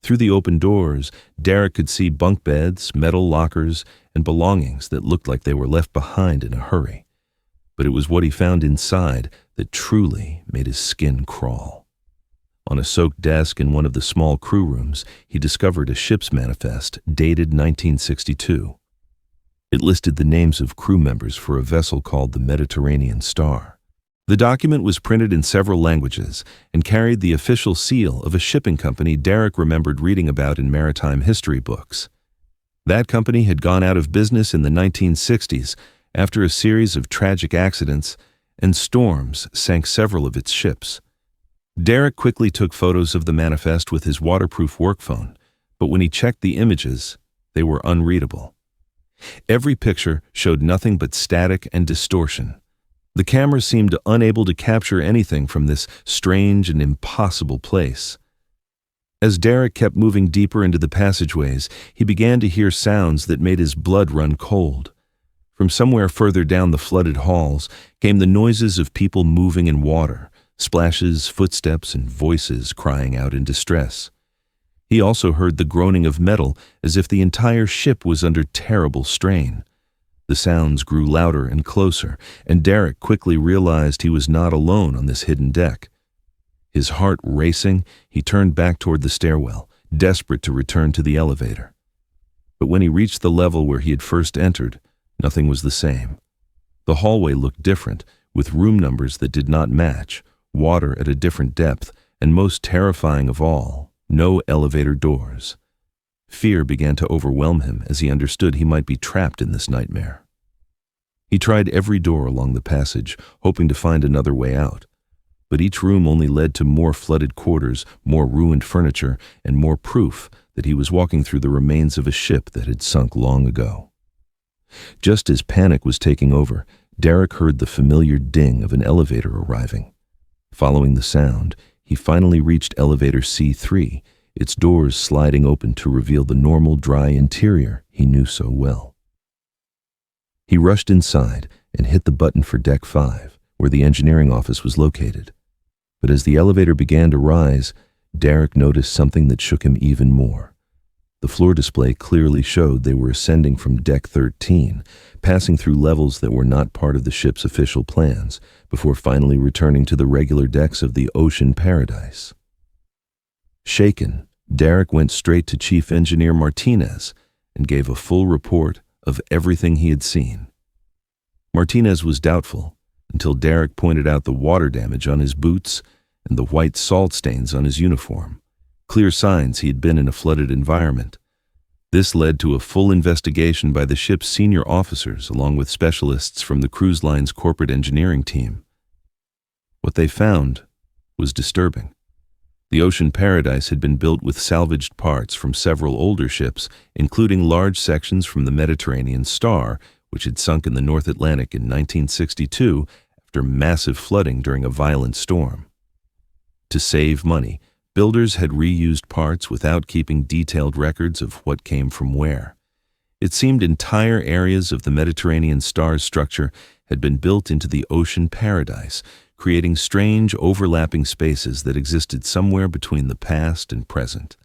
[SPEAKER 1] Through the open doors, Derek could see bunk beds, metal lockers, and belongings that looked like they were left behind in a hurry. But it was what he found inside that truly made his skin crawl. On a soaked desk in one of the small crew rooms, he discovered a ship's manifest dated 1962. It listed the names of crew members for a vessel called the Mediterranean Star. The document was printed in several languages and carried the official seal of a shipping company Derek remembered reading about in maritime history books. That company had gone out of business in the 1960s after a series of tragic accidents, and storms sank several of its ships. Derek quickly took photos of the manifest with his waterproof work phone, but when he checked the images, they were unreadable. Every picture showed nothing but static and distortion. The camera seemed unable to capture anything from this strange and impossible place. As Derek kept moving deeper into the passageways, he began to hear sounds that made his blood run cold. From somewhere further down the flooded halls came the noises of people moving in water, splashes, footsteps, and voices crying out in distress. He also heard the groaning of metal as if the entire ship was under terrible strain. The sounds grew louder and closer, and Derek quickly realized he was not alone on this hidden deck. His heart racing, he turned back toward the stairwell, desperate to return to the elevator. But when he reached the level where he had first entered, nothing was the same. The hallway looked different, with room numbers that did not match, water at a different depth, and most terrifying of all, no elevator doors. Fear began to overwhelm him as he understood he might be trapped in this nightmare. He tried every door along the passage, hoping to find another way out. But each room only led to more flooded quarters, more ruined furniture, and more proof that he was walking through the remains of a ship that had sunk long ago. Just as panic was taking over, Derek heard the familiar ding of an elevator arriving. Following the sound, he finally reached elevator C3, its doors sliding open to reveal the normal, dry interior he knew so well. He rushed inside and hit the button for Deck 5, where the engineering office was located. But as the elevator began to rise, Derek noticed something that shook him even more. The floor display clearly showed they were ascending from Deck 13, passing through levels that were not part of the ship's official plans, before finally returning to the regular decks of the ocean paradise. Shaken, Derek went straight to Chief Engineer Martinez and gave a full report of everything he had seen. Martinez was doubtful until Derek pointed out the water damage on his boots and the white salt stains on his uniform, clear signs he had been in a flooded environment. This led to a full investigation by the ship's senior officers along with specialists from the cruise line's corporate engineering team. What they found was disturbing. The ocean paradise had been built with salvaged parts from several older ships, including large sections from the Mediterranean Star, which had sunk in the North Atlantic in 1962 after massive flooding during a violent storm. To save money, builders had reused parts without keeping detailed records of what came from where. It seemed entire areas of the Mediterranean Star's structure had been built into the ocean paradise, creating strange overlapping spaces that existed somewhere between the past and present.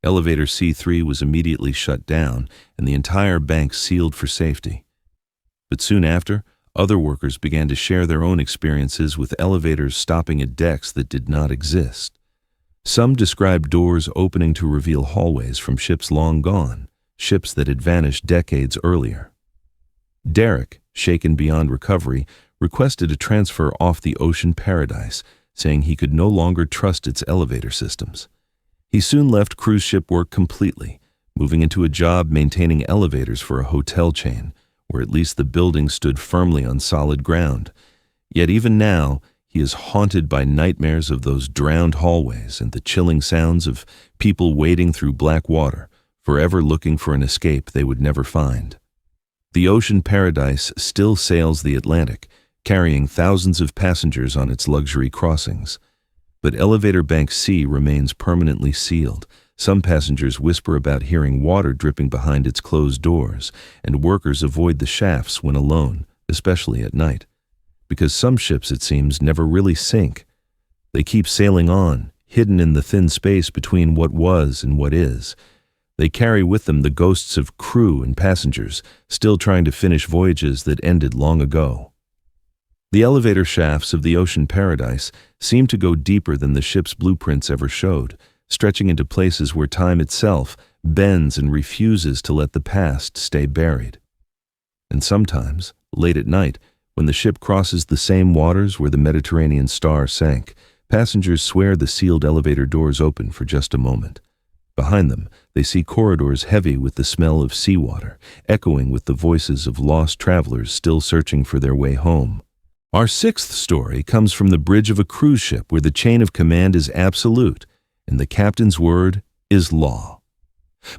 [SPEAKER 1] Elevator C3 was immediately shut down and the entire bank sealed for safety. But soon after, other workers began to share their own experiences with elevators stopping at decks that did not exist. Some described doors opening to reveal hallways from ships long gone, ships that had vanished decades earlier. Derek, shaken beyond recovery, requested a transfer off the ocean paradise, saying he could no longer trust its elevator systems. He soon left cruise ship work completely, moving into a job maintaining elevators for a hotel chain, where at least the building stood firmly on solid ground. Yet even now, he is haunted by nightmares of those drowned hallways and the chilling sounds of people wading through black water forever looking for an escape they would never find. The Ocean Paradise still sails the Atlantic, carrying thousands of passengers on its luxury crossings. But Elevator Bank C remains permanently sealed. Some passengers whisper about hearing water dripping behind its closed doors, and workers avoid the shafts when alone, especially at night. Because some ships, it seems, never really sink. They keep sailing on, hidden in the thin space between what was and what is. They carry with them the ghosts of crew and passengers, still trying to finish voyages that ended long ago. The elevator shafts of the Ocean Paradise seem to go deeper than the ship's blueprints ever showed, stretching into places where time itself bends and refuses to let the past stay buried. And sometimes, late at night, when the ship crosses the same waters where the Mediterranean Star sank, passengers swear the sealed elevator doors open for just a moment. Behind them, they see corridors heavy with the smell of seawater, echoing with the voices of lost travelers still searching for their way home. Our sixth story comes from the bridge of a cruise ship where the chain of command is absolute, and the captain's word is law.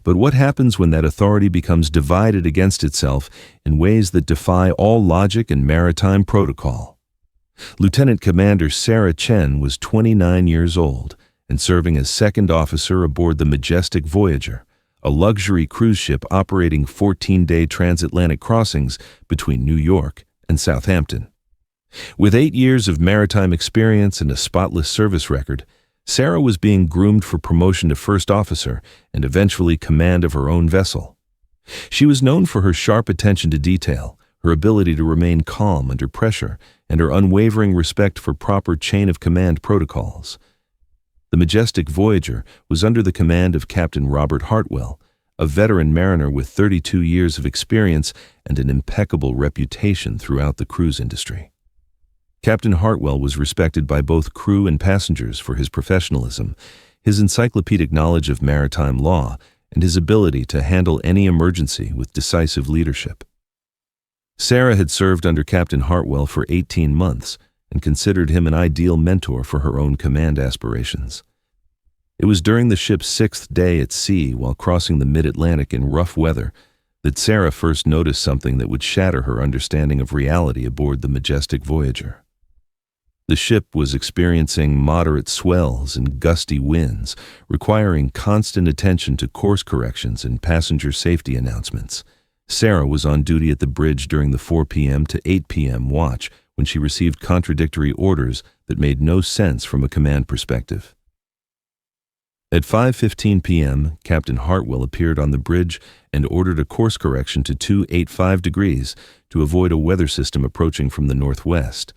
[SPEAKER 1] But what happens when that authority becomes divided against itself in ways that defy all logic and maritime protocol? Lieutenant Commander Sarah Chen was 29 years old and serving as second officer aboard the Majestic Voyager, a luxury cruise ship operating 14-day transatlantic crossings between New York and Southampton. With 8 years of maritime experience and a spotless service record, Sarah was being groomed for promotion to first officer and eventually command of her own vessel. She was known for her sharp attention to detail, her ability to remain calm under pressure, and her unwavering respect for proper chain-of-command protocols. The Majestic Voyager was under the command of Captain Robert Hartwell, a veteran mariner with 32 years of experience and an impeccable reputation throughout the cruise industry. Captain Hartwell was respected by both crew and passengers for his professionalism, his encyclopedic knowledge of maritime law, and his ability to handle any emergency with decisive leadership. Sarah had served under Captain Hartwell for 18 months and considered him an ideal mentor for her own command aspirations. It was during the ship's 6th day at sea while crossing the mid-Atlantic in rough weather that Sarah first noticed something that would shatter her understanding of reality aboard the Majestic Voyager. The ship was experiencing moderate swells and gusty winds, requiring constant attention to course corrections and passenger safety announcements. Sarah was on duty at the bridge during the 4 p.m. to 8 p.m. watch when she received contradictory orders that made no sense from a command perspective. At 5:15 p.m., Captain Hartwell appeared on the bridge and ordered a course correction to 285 degrees to avoid a weather system approaching from the northwest.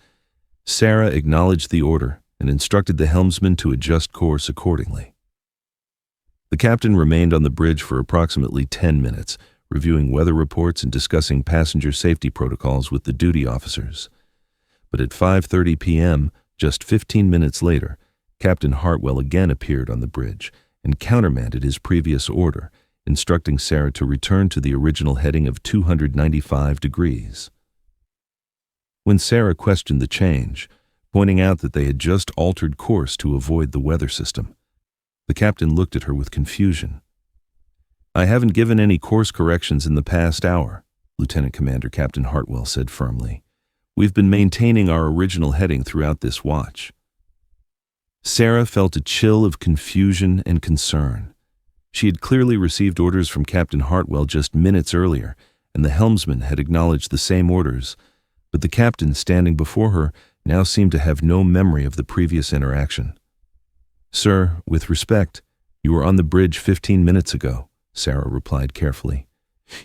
[SPEAKER 1] Sarah acknowledged the order and instructed the helmsman to adjust course accordingly. The captain remained on the bridge for approximately 10 minutes, reviewing weather reports and discussing passenger safety protocols with the duty officers. But at 5:30 p.m., just 15 minutes later, Captain Hartwell again appeared on the bridge and countermanded his previous order, instructing Sarah to return to the original heading of 295 degrees. When Sarah questioned the change, pointing out that they had just altered course to avoid the weather system, the captain looked at her with confusion. "I haven't given any course corrections in the past hour," Lieutenant Commander Captain Hartwell said firmly. "We've been maintaining our original heading throughout this watch." Sarah felt a chill of confusion and concern. She had clearly received orders from Captain Hartwell just minutes earlier, and the helmsman had acknowledged the same orders, but the captain standing before her now seemed to have no memory of the previous interaction. "Sir, with respect, you were on the bridge 15 minutes ago," Sarah replied carefully.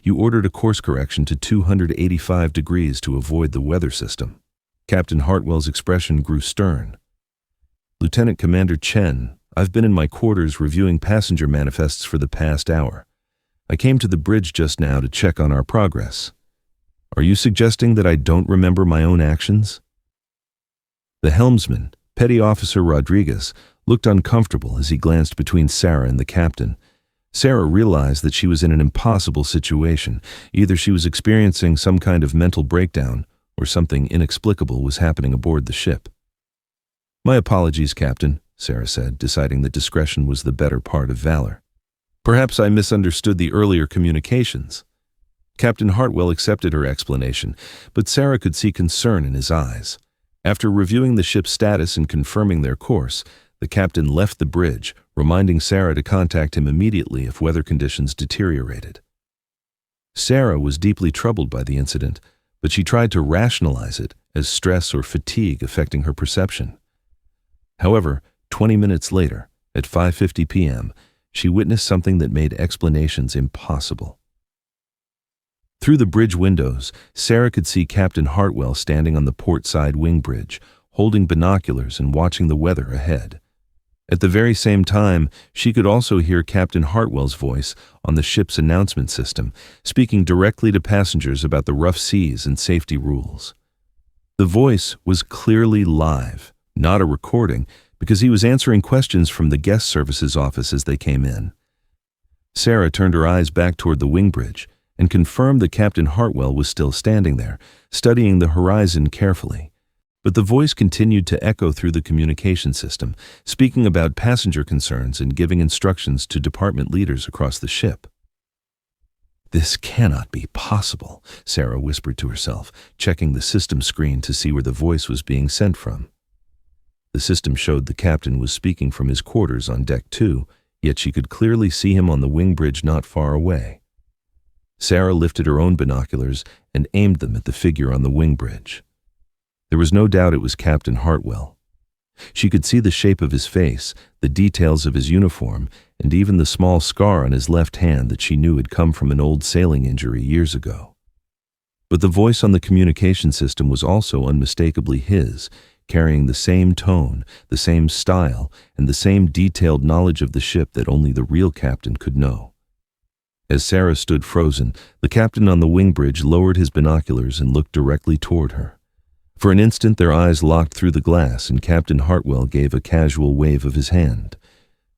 [SPEAKER 1] "You ordered a course correction to 285 degrees to avoid the weather system." Captain Hartwell's expression grew stern. "Lieutenant Commander Chen, I've been in my quarters reviewing passenger manifests for the past hour. I came to the bridge just now to check on our progress. Are you suggesting that I don't remember my own actions?" The helmsman, Petty Officer Rodriguez, looked uncomfortable as he glanced between Sarah and the captain. Sarah realized that she was in an impossible situation. Either she was experiencing some kind of mental breakdown, or something inexplicable was happening aboard the ship. "My apologies, Captain," Sarah said, deciding that discretion was the better part of valor. Perhaps I misunderstood the earlier communications. Captain Hartwell accepted her explanation, but Sarah could see concern in his eyes. After reviewing the ship's status and confirming their course, the captain left the bridge, reminding Sarah to contact him immediately if weather conditions deteriorated. Sarah was deeply troubled by the incident, but she tried to rationalize it as stress or fatigue affecting her perception. However, 20 minutes later, at 5:50 p.m., she witnessed something that made explanations impossible. Through the bridge windows, Sarah could see Captain Hartwell standing on the port side wing bridge, holding binoculars and watching the weather ahead. At the very same time, she could also hear Captain Hartwell's voice on the ship's announcement system, speaking directly to passengers about the rough seas and safety rules. The voice was clearly live, not a recording, because he was answering questions from the guest services office as they came in. Sarah turned her eyes back toward the wing bridge and confirmed that Captain Hartwell was still standing there, studying the horizon carefully. But the voice continued to echo through the communication system, speaking about passenger concerns and giving instructions to department leaders across the ship. "This cannot be possible," Sarah whispered to herself, checking the system screen to see where the voice was being sent from. The system showed the captain was speaking from his quarters on Deck 2, yet she could clearly see him on the wing bridge not far away. Sarah lifted her own binoculars and aimed them at the figure on the wing bridge. There was no doubt it was Captain Hartwell. She could see the shape of his face, the details of his uniform, and even the small scar on his left hand that she knew had come from an old sailing injury years ago. But the voice on the communication system was also unmistakably his, carrying the same tone, the same style, and the same detailed knowledge of the ship that only the real captain could know. As Sarah stood frozen, the captain on the wing bridge lowered his binoculars and looked directly toward her. For an instant their eyes locked through the glass and Captain Hartwell gave a casual wave of his hand.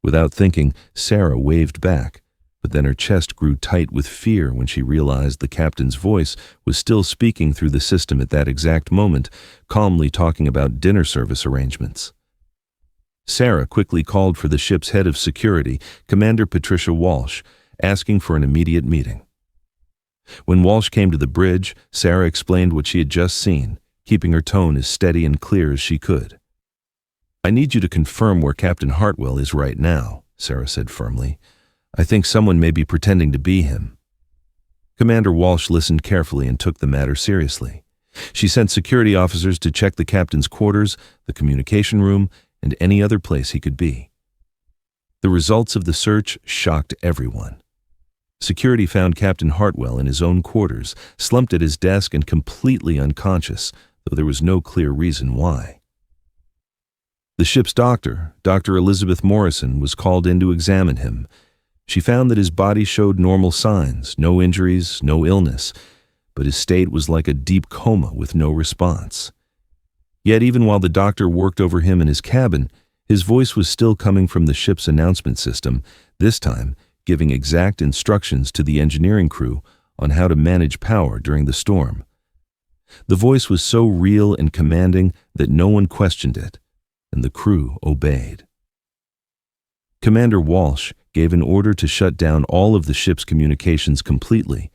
[SPEAKER 1] Without thinking, Sarah waved back, but then her chest grew tight with fear when she realized the captain's voice was still speaking through the system at that exact moment, calmly talking about dinner service arrangements. Sarah quickly called for the ship's head of security, Commander Patricia Walsh, asking for an immediate meeting. When Walsh came to the bridge, Sarah explained what she had just seen, keeping her tone as steady and clear as she could. "I need you to confirm where Captain Hartwell is right now," Sarah said firmly. "I think someone may be pretending to be him." Commander Walsh listened carefully and took the matter seriously. She sent security officers to check the captain's quarters, the communication room, and any other place he could be. The results of the search shocked everyone. Security found Captain Hartwell in his own quarters, slumped at his desk and completely unconscious, though there was no clear reason why. The ship's doctor, Dr. Elizabeth Morrison, was called in to examine him. She found that his body showed normal signs, no injuries, no illness, but his state was like a deep coma with no response. Yet even while the doctor worked over him in his cabin, his voice was still coming from the ship's announcement system, this time giving exact instructions to the engineering crew on how to manage power during the storm. The voice was so real and commanding that no one questioned it, and the crew obeyed. Commander Walsh gave an order to shut down all of the ship's communications completely,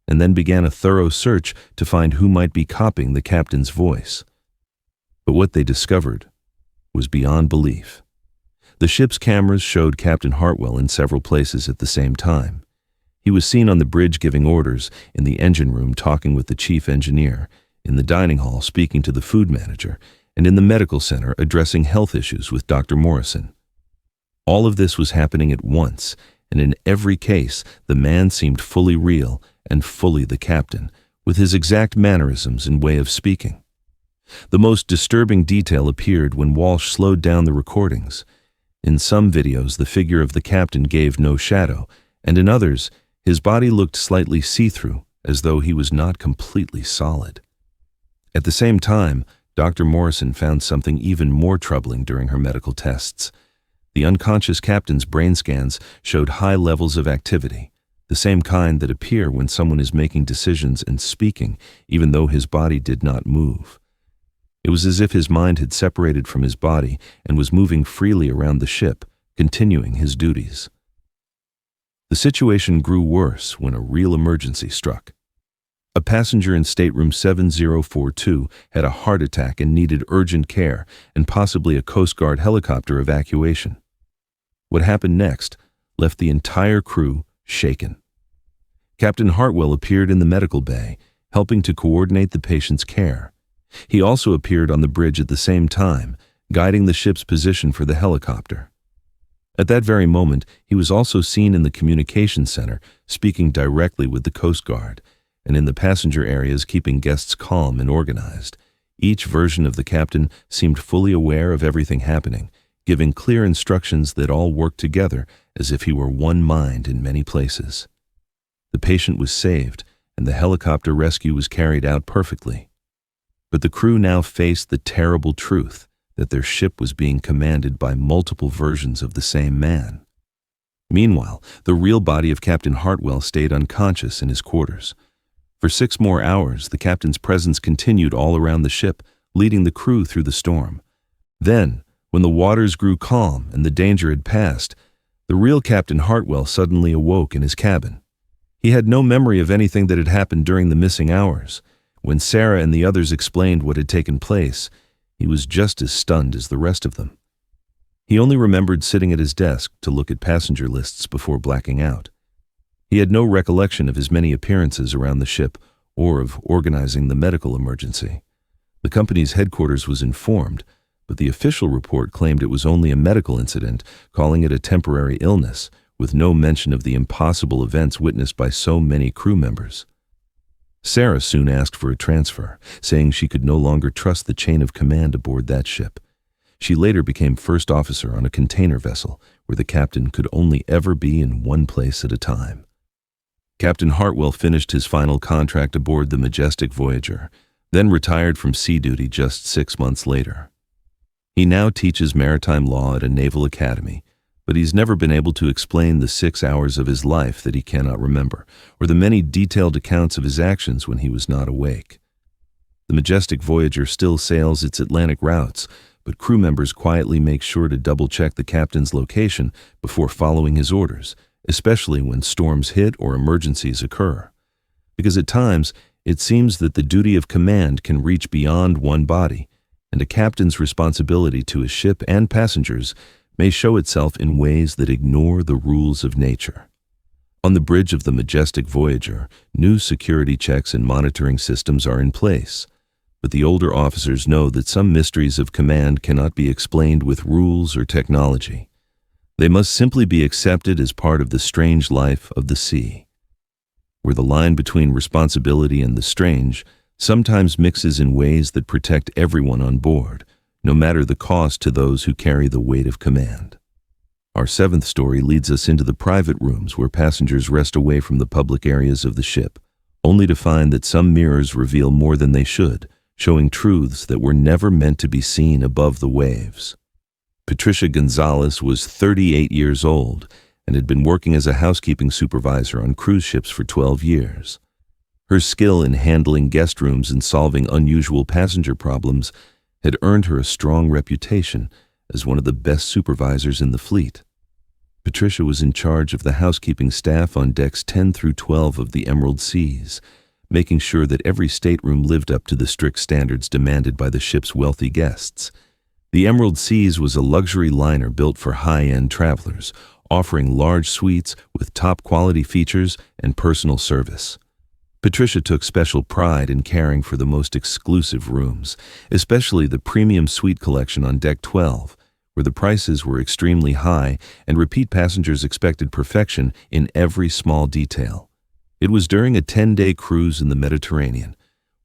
[SPEAKER 1] and then began a thorough search to find who might be copying the captain's voice. But what they discovered was beyond belief. The ship's cameras showed Captain Hartwell in several places at the same time. He was seen on the bridge giving orders, in the engine room talking with the chief engineer, in the dining hall speaking to the food manager, and in the medical center addressing health issues with Dr. Morrison. All of this was happening at once, and in every case, the man seemed fully real and fully the captain, with his exact mannerisms and way of speaking. The most disturbing detail appeared when Walsh slowed down the recordings. In some videos, the figure of the captain gave no shadow, and in others, his body looked slightly see-through, as though he was not completely solid. At the same time, Dr. Morrison found something even more troubling during her medical tests. The unconscious captain's brain scans showed high levels of activity, the same kind that appear when someone is making decisions and speaking, even though his body did not move. It was as if his mind had separated from his body and was moving freely around the ship, continuing his duties. The situation grew worse when a real emergency struck. A passenger in stateroom 7042 had a heart attack and needed urgent care and possibly a Coast Guard helicopter evacuation. What happened next left the entire crew shaken. Captain Hartwell appeared in the medical bay, helping to coordinate the patient's care. He also appeared on the bridge at the same time, guiding the ship's position for the helicopter. At that very moment, he was also seen in the communications center, speaking directly with the Coast Guard, and in the passenger areas keeping guests calm and organized. Each version of the captain seemed fully aware of everything happening, giving clear instructions that all worked together as if he were one mind in many places. The patient was saved, and the helicopter rescue was carried out perfectly. But the crew now faced the terrible truth that their ship was being commanded by multiple versions of the same man. Meanwhile, the real body of Captain Hartwell stayed unconscious in his quarters. For 6 more hours, the captain's presence continued all around the ship, leading the crew through the storm. Then, when the waters grew calm and the danger had passed, the real Captain Hartwell suddenly awoke in his cabin. He had no memory of anything that had happened during the missing hours. When Sarah and the others explained what had taken place, he was just as stunned as the rest of them. He only remembered sitting at his desk to look at passenger lists before blacking out. He had no recollection of his many appearances around the ship or of organizing the medical emergency. The company's headquarters was informed, but the official report claimed it was only a medical incident, calling it a temporary illness, with no mention of the impossible events witnessed by so many crew members. Sarah soon asked for a transfer, saying she could no longer trust the chain of command aboard that ship. She later became first officer on a container vessel, where the captain could only ever be in one place at a time. Captain Hartwell finished his final contract aboard the Majestic Voyager, then retired from sea duty just 6 months later. He now teaches maritime law at a naval academy, but he's never been able to explain the 6 hours of his life that he cannot remember, or the many detailed accounts of his actions when he was not awake. The Majestic Voyager still sails its Atlantic routes, but crew members quietly make sure to double-check the captain's location before following his orders, especially when storms hit or emergencies occur. Because at times, it seems that the duty of command can reach beyond one body, and a captain's responsibility to his ship and passengers may show itself in ways that ignore the rules of nature. On the bridge of the Majestic Voyager, new security checks and monitoring systems are in place, but the older officers know that some mysteries of command cannot be explained with rules or technology. They must simply be accepted as part of the strange life of the sea, where the line between responsibility and the strange sometimes mixes in ways that protect everyone on board, no matter the cost to those who carry the weight of command. Our 7th story leads us into the private rooms where passengers rest away from the public areas of the ship, only to find that some mirrors reveal more than they should, showing truths that were never meant to be seen above the waves. Patricia Gonzalez was 38 years old and had been working as a housekeeping supervisor on cruise ships for 12 years. Her skill in handling guest rooms and solving unusual passenger problems had earned her a strong reputation as one of the best supervisors in the fleet. Patricia was in charge of the housekeeping staff on decks 10 through 12 of the Emerald Seas, making sure that every stateroom lived up to the strict standards demanded by the ship's wealthy guests. The Emerald Seas was a luxury liner built for high-end travelers, offering large suites with top-quality features and personal service. Patricia took special pride in caring for the most exclusive rooms, especially the premium suite collection on Deck 12, where the prices were extremely high and repeat passengers expected perfection in every small detail. It was during a 10-day cruise in the Mediterranean,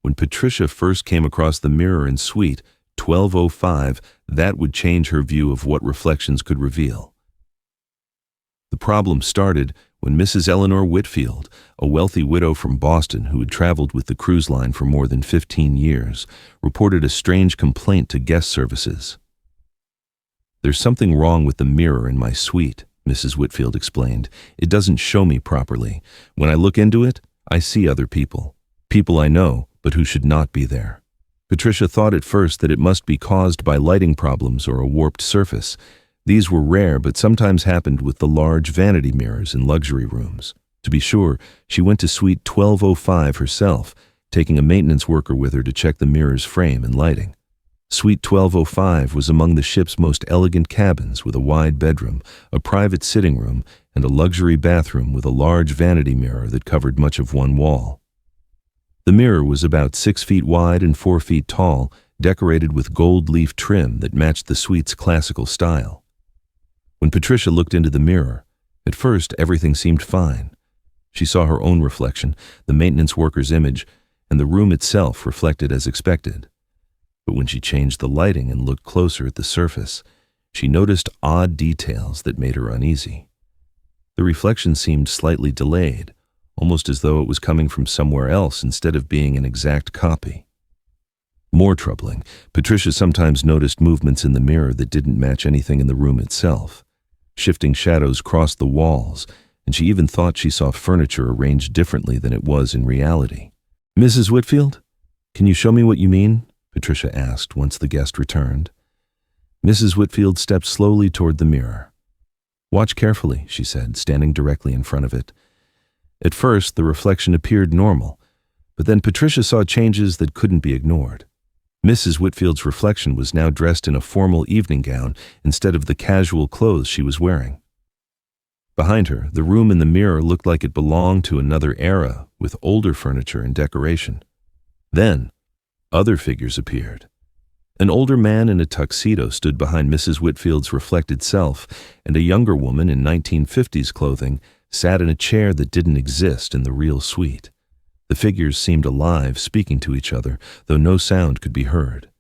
[SPEAKER 1] when Patricia first came across the mirror in suite 1205, that would change her view of what reflections could reveal. The problem started when Mrs. Eleanor Whitfield, a wealthy widow from Boston who had traveled with the cruise line for more than 15 years, reported a strange complaint to guest services. "There's something wrong with the mirror in my suite," Mrs. Whitfield explained. "It doesn't show me properly. When I look into it, I see other people. People I know, but who should not be there." Patricia thought at first that it must be caused by lighting problems or a warped surface, These were rare but sometimes happened with the large vanity mirrors in luxury rooms. To be sure, she went to suite 1205 herself, taking a maintenance worker with her to check the mirror's frame and lighting. Suite 1205 was among the ship's most elegant cabins, with a wide bedroom, a private sitting room, and a luxury bathroom with a large vanity mirror that covered much of one wall. The mirror was about 6 feet wide and 4 feet tall, decorated with gold leaf trim that matched the suite's classical style. When Patricia looked into the mirror, at first everything seemed fine. She saw her own reflection, the maintenance worker's image, and the room itself reflected as expected. But when she changed the lighting and looked closer at the surface, she noticed odd details that made her uneasy. The reflection seemed slightly delayed, almost as though it was coming from somewhere else instead of being an exact copy. More troubling, Patricia sometimes noticed movements in the mirror that didn't match anything in the room itself. Shifting shadows crossed the walls, and she even thought she saw furniture arranged differently than it was in reality. "Mrs. Whitfield, can you show me what you mean?" Patricia asked once the guest returned. Mrs. Whitfield stepped slowly toward the mirror. "Watch carefully," she said, standing directly in front of it. At first, the reflection appeared normal, but then Patricia saw changes that couldn't be ignored. Mrs. Whitfield's reflection was now dressed in a formal evening gown instead of the casual clothes she was wearing. Behind her, the room in the mirror looked like it belonged to another era, with older furniture and decoration. Then, other figures appeared. An older man in a tuxedo stood behind Mrs. Whitfield's reflected self, and a younger woman in 1950s clothing sat in a chair that didn't exist in the real suite. The figures seemed alive, speaking to each other, though no sound could be heard.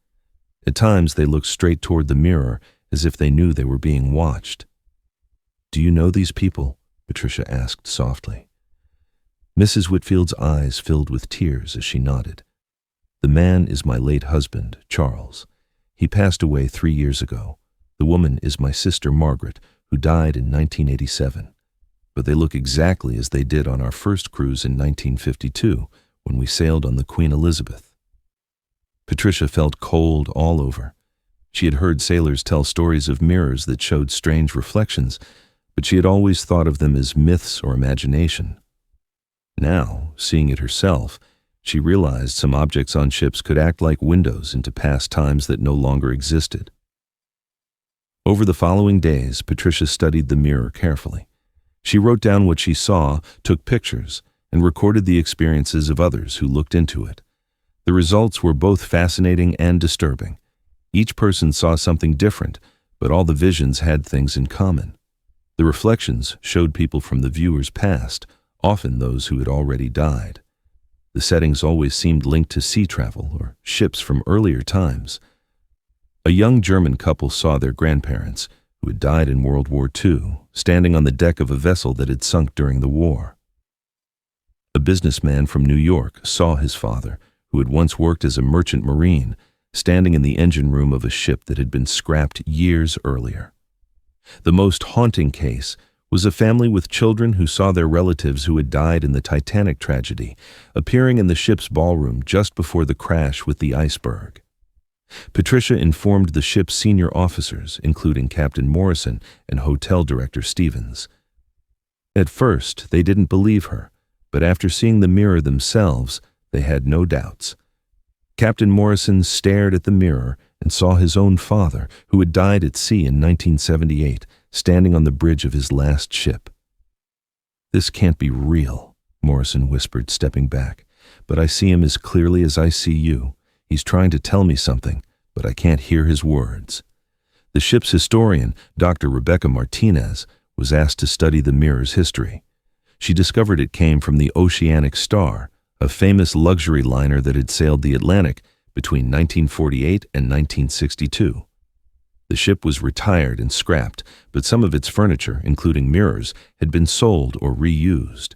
[SPEAKER 1] At times they looked straight toward the mirror, as if they knew they were being watched. "Do you know these people?" Patricia asked softly. Mrs. Whitfield's eyes filled with tears as she nodded. "The man is my late husband, Charles. He passed away 3 years ago. The woman is my sister, Margaret, who died in 1987. But they look exactly as they did on our first cruise in 1952, when we sailed on the Queen Elizabeth." Patricia felt cold all over. She had heard sailors tell stories of mirrors that showed strange reflections, but she had always thought of them as myths or imagination. Now, seeing it herself, she realized some objects on ships could act like windows into past times that no longer existed. Over the following days, Patricia studied the mirror carefully. She wrote down what she saw, took pictures, and recorded the experiences of others who looked into it. The results were both fascinating and disturbing. Each person saw something different, but all the visions had things in common. The reflections showed people from the viewer's past, often those who had already died. The settings always seemed linked to sea travel or ships from earlier times. A young German couple saw their grandparents, who had died in World War II, standing on the deck of a vessel that had sunk during the war. A businessman from New York saw his father, who had once worked as a merchant marine, standing in the engine room of a ship that had been scrapped years earlier. The most haunting case was a family with children who saw their relatives who had died in the Titanic tragedy, appearing in the ship's ballroom just before the crash with the iceberg. Patricia informed the ship's senior officers, including Captain Morrison and Hotel Director Stevens. At first, they didn't believe her, but after seeing the mirror themselves, they had no doubts. Captain Morrison stared at the mirror and saw his own father, who had died at sea in 1978, standing on the bridge of his last ship. "This can't be real," Morrison whispered, stepping back. "But I see him as clearly as I see you. He's trying to tell me something, but I can't hear his words." The ship's historian, Dr. Rebecca Martinez, was asked to study the mirror's history. She discovered it came from the Oceanic Star, a famous luxury liner that had sailed the Atlantic between 1948 and 1962. The ship was retired and scrapped, but some of its furniture, including mirrors, had been sold or reused.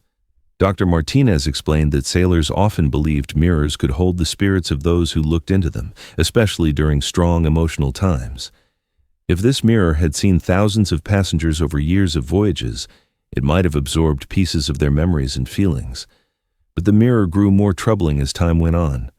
[SPEAKER 1] Dr. Martinez explained that sailors often believed mirrors could hold the spirits of those who looked into them, especially during strong emotional times. If this mirror had seen thousands of passengers over years of voyages, it might have absorbed pieces of their memories and feelings. But the mirror grew more troubling as time went on.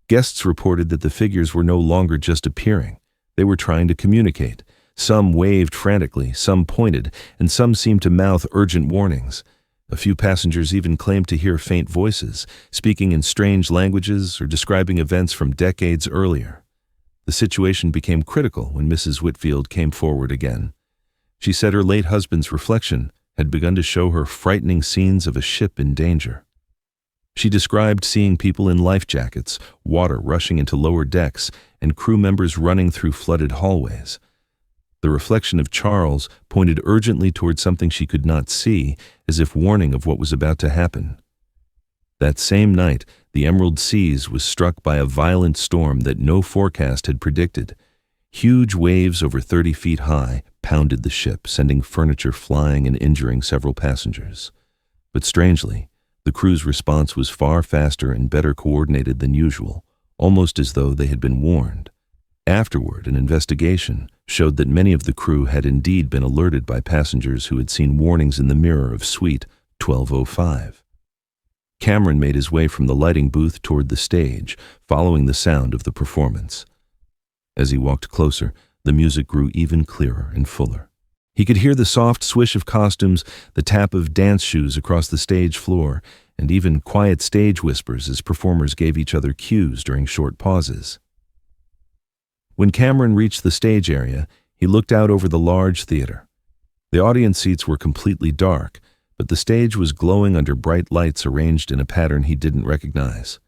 [SPEAKER 1] Guests reported that the figures were no longer just appearing. They were trying to communicate. Some waved frantically, some pointed, and some seemed to mouth urgent warnings. A few passengers even claimed to hear faint voices, speaking in strange languages or describing events from decades earlier. The situation became critical when Mrs. Whitfield came forward again. She said her late husband's reflection had begun to show her frightening scenes of a ship in danger. She described seeing people in life jackets, water rushing into lower decks, and crew members running through flooded hallways. The reflection of Charles pointed urgently toward something she could not see, as if warning of what was about to happen. That same night, the Emerald Seas was struck by a violent storm that no forecast had predicted. Huge waves over 30 feet high pounded the ship, sending furniture flying and injuring several passengers. But strangely, the crew's response was far faster and better coordinated than usual, almost as though they had been warned. Afterward, an investigation showed that many of the crew had indeed been alerted by passengers who had seen warnings in the mirror of Suite 1205. Cameron made his way from the lighting booth toward the stage, following the sound of the performance. As he walked closer, the music grew even clearer and fuller. He could hear the soft swish of costumes, the tap of dance shoes across the stage floor, and even quiet stage whispers as performers gave each other cues during short pauses. When Cameron reached the stage area, he looked out over the large theater. The audience seats were completely dark, but the stage was glowing under bright lights arranged in a pattern he didn't recognize.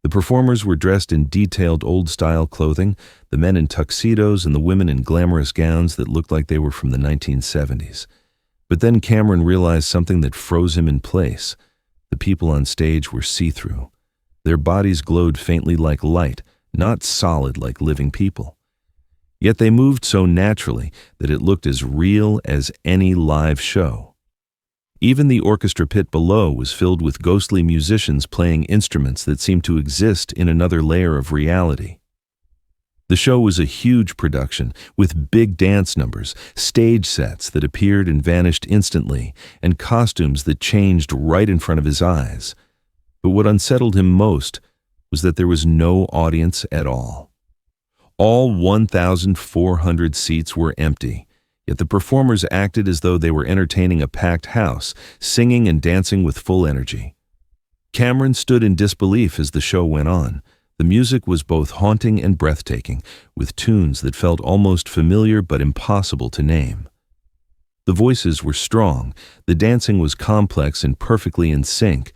[SPEAKER 1] The performers were dressed in detailed old-style clothing, the men in tuxedos and the women in glamorous gowns that looked like they were from the 1970s. But then Cameron realized something that froze him in place. The people on stage were see-through. Their bodies glowed faintly like light, not solid like living people. Yet they moved so naturally that it looked as real as any live show. Even the orchestra pit below was filled with ghostly musicians playing instruments that seemed to exist in another layer of reality. The show was a huge production, with big dance numbers, stage sets that appeared and vanished instantly, and costumes that changed right in front of his eyes. But what unsettled him most was that there was no audience at all. All 1,400 seats were empty. Yet the performers acted as though they were entertaining a packed house, singing and dancing with full energy. Cameron stood in disbelief as the show went on. The music was both haunting and breathtaking, with tunes that felt almost familiar but impossible to name. The voices were strong, the dancing was complex and perfectly in sync,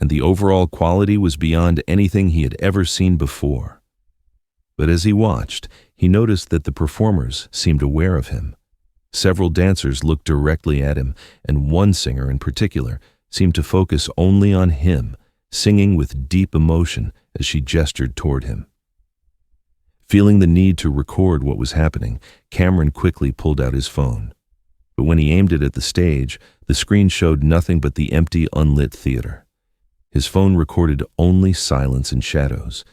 [SPEAKER 1] and the overall quality was beyond anything he had ever seen before. But as he watched, he noticed that the performers seemed aware of him. Several dancers looked directly at him, and one singer in particular seemed to focus only on him, singing with deep emotion as she gestured toward him. Feeling the need to record what was happening, Cameron quickly pulled out his phone. But when he aimed it at the stage, the screen showed nothing but the empty, unlit theater. His phone recorded only silence and shadows,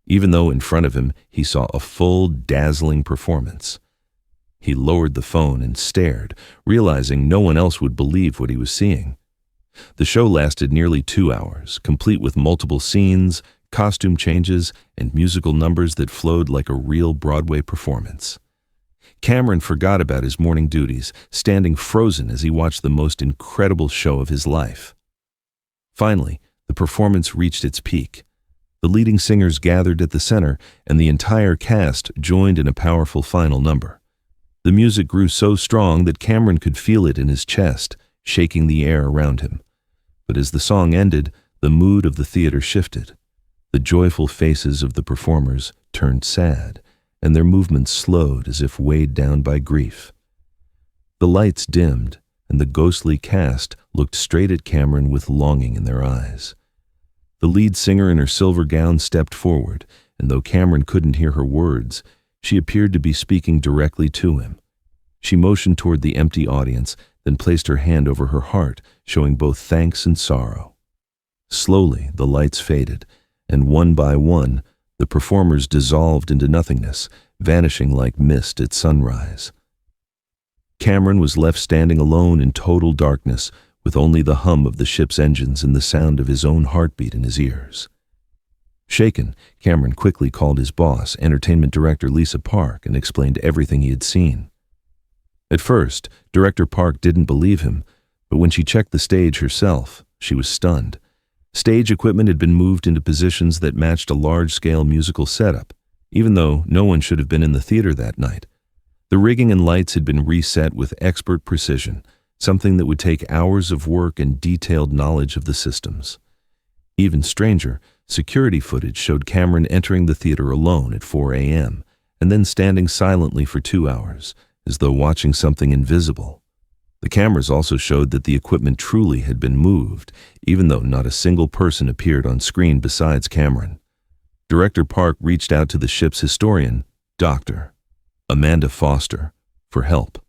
[SPEAKER 1] even though in front of him he saw a full, dazzling performance. He lowered the phone and stared, realizing no one else would believe what he was seeing. The show lasted nearly 2 hours, complete with multiple scenes, costume changes, and musical numbers that flowed like a real Broadway performance. Cameron forgot about his morning duties, standing frozen as he watched the most incredible show of his life. Finally, the performance reached its peak. The leading singers gathered at the center, and the entire cast joined in a powerful final number. The music grew so strong that Cameron could feel it in his chest, shaking the air around him. But as the song ended, the mood of the theater shifted. The joyful faces of the performers turned sad, and their movements slowed as if weighed down by grief. The lights dimmed, and the ghostly cast looked straight at Cameron with longing in their eyes. The lead singer in her silver gown stepped forward, and though Cameron couldn't hear her words, she appeared to be speaking directly to him. She motioned toward the empty audience, then placed her hand over her heart, showing both thanks and sorrow. Slowly, the lights faded, and one by one, the performers dissolved into nothingness, vanishing like mist at sunrise. Cameron was left standing alone in total darkness, with only the hum of the ship's engines and the sound of his own heartbeat in his ears. Shaken, Cameron quickly called his boss, entertainment director Lisa Park, and explained everything he had seen. At first, Director Park didn't believe him, but when she checked the stage herself, she was stunned. Stage equipment had been moved into positions that matched a large-scale musical setup, even though no one should have been in the theater that night. The rigging and lights had been reset with expert precision, something that would take hours of work and detailed knowledge of the systems. Even stranger, security footage showed Cameron entering the theater alone at 4 a.m. and then standing silently for 2 hours, as though watching something invisible. The cameras also showed that the equipment truly had been moved, even though not a single person appeared on screen besides Cameron. Director Park reached out to the ship's historian, Dr. Amanda Foster, for help.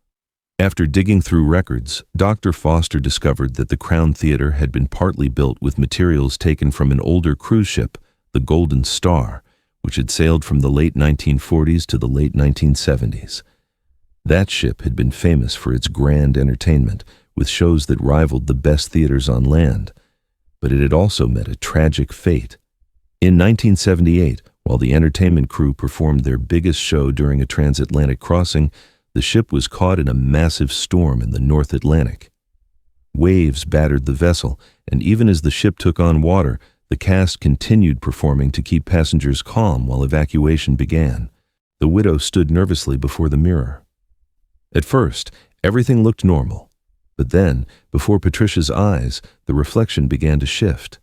[SPEAKER 1] After digging through records, Dr. Foster discovered that the Crown Theater had been partly built with materials taken from an older cruise ship, the Golden Star, which had sailed from the late 1940s to the late 1970s. That ship had been famous for its grand entertainment, with shows that rivaled the best theaters on land. But it had also met a tragic fate. In 1978, while the entertainment crew performed their biggest show during a transatlantic crossing, the ship was caught in a massive storm in the North Atlantic. Waves battered the vessel, and even as the ship took on water, the cast continued performing to keep passengers calm while evacuation began. The widow stood nervously before the mirror. At first, everything looked normal, but then, before Patricia's eyes, the reflection began to shift.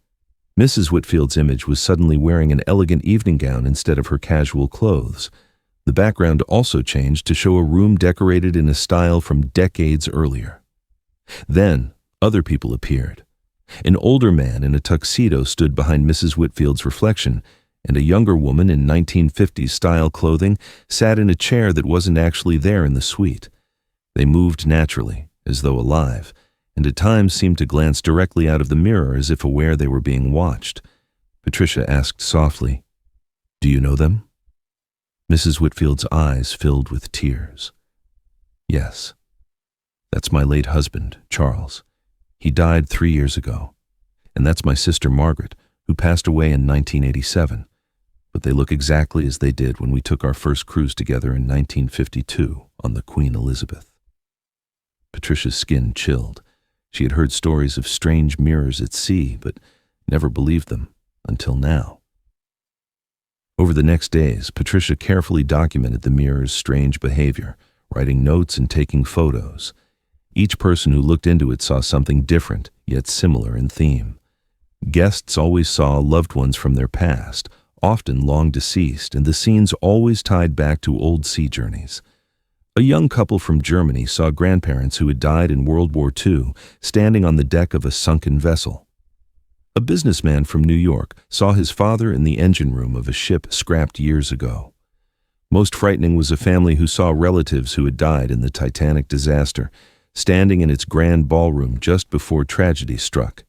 [SPEAKER 1] Mrs. Whitfield's image was suddenly wearing an elegant evening gown instead of her casual clothes. The background also changed to show a room decorated in a style from decades earlier. Then, other people appeared. An older man in a tuxedo stood behind Mrs. Whitfield's reflection, and a younger woman in 1950s-style clothing sat in a chair that wasn't actually there in the suite. They moved naturally, as though alive, and at times seemed to glance directly out of the mirror as if aware they were being watched. Patricia asked softly, "Do you know them?" Mrs. Whitfield's eyes filled with tears. "Yes. That's my late husband, Charles. He died 3 years ago. And that's my sister Margaret, who passed away in 1987. But they look exactly as they did when we took our first cruise together in 1952 on the Queen Elizabeth." Patricia's skin chilled. She had heard stories of strange mirrors at sea, but never believed them until now. Over the next days, Patricia carefully documented the mirror's strange behavior, writing notes and taking photos. Each person who looked into it saw something different, yet similar in theme. Guests always saw loved ones from their past, often long deceased, and the scenes always tied back to old sea journeys. A young couple from Germany saw grandparents who had died in World War II standing on the deck of a sunken vessel. A businessman from New York saw his father in the engine room of a ship scrapped years ago. Most frightening was a family who saw relatives who had died in the Titanic disaster, standing in its grand ballroom just before tragedy struck.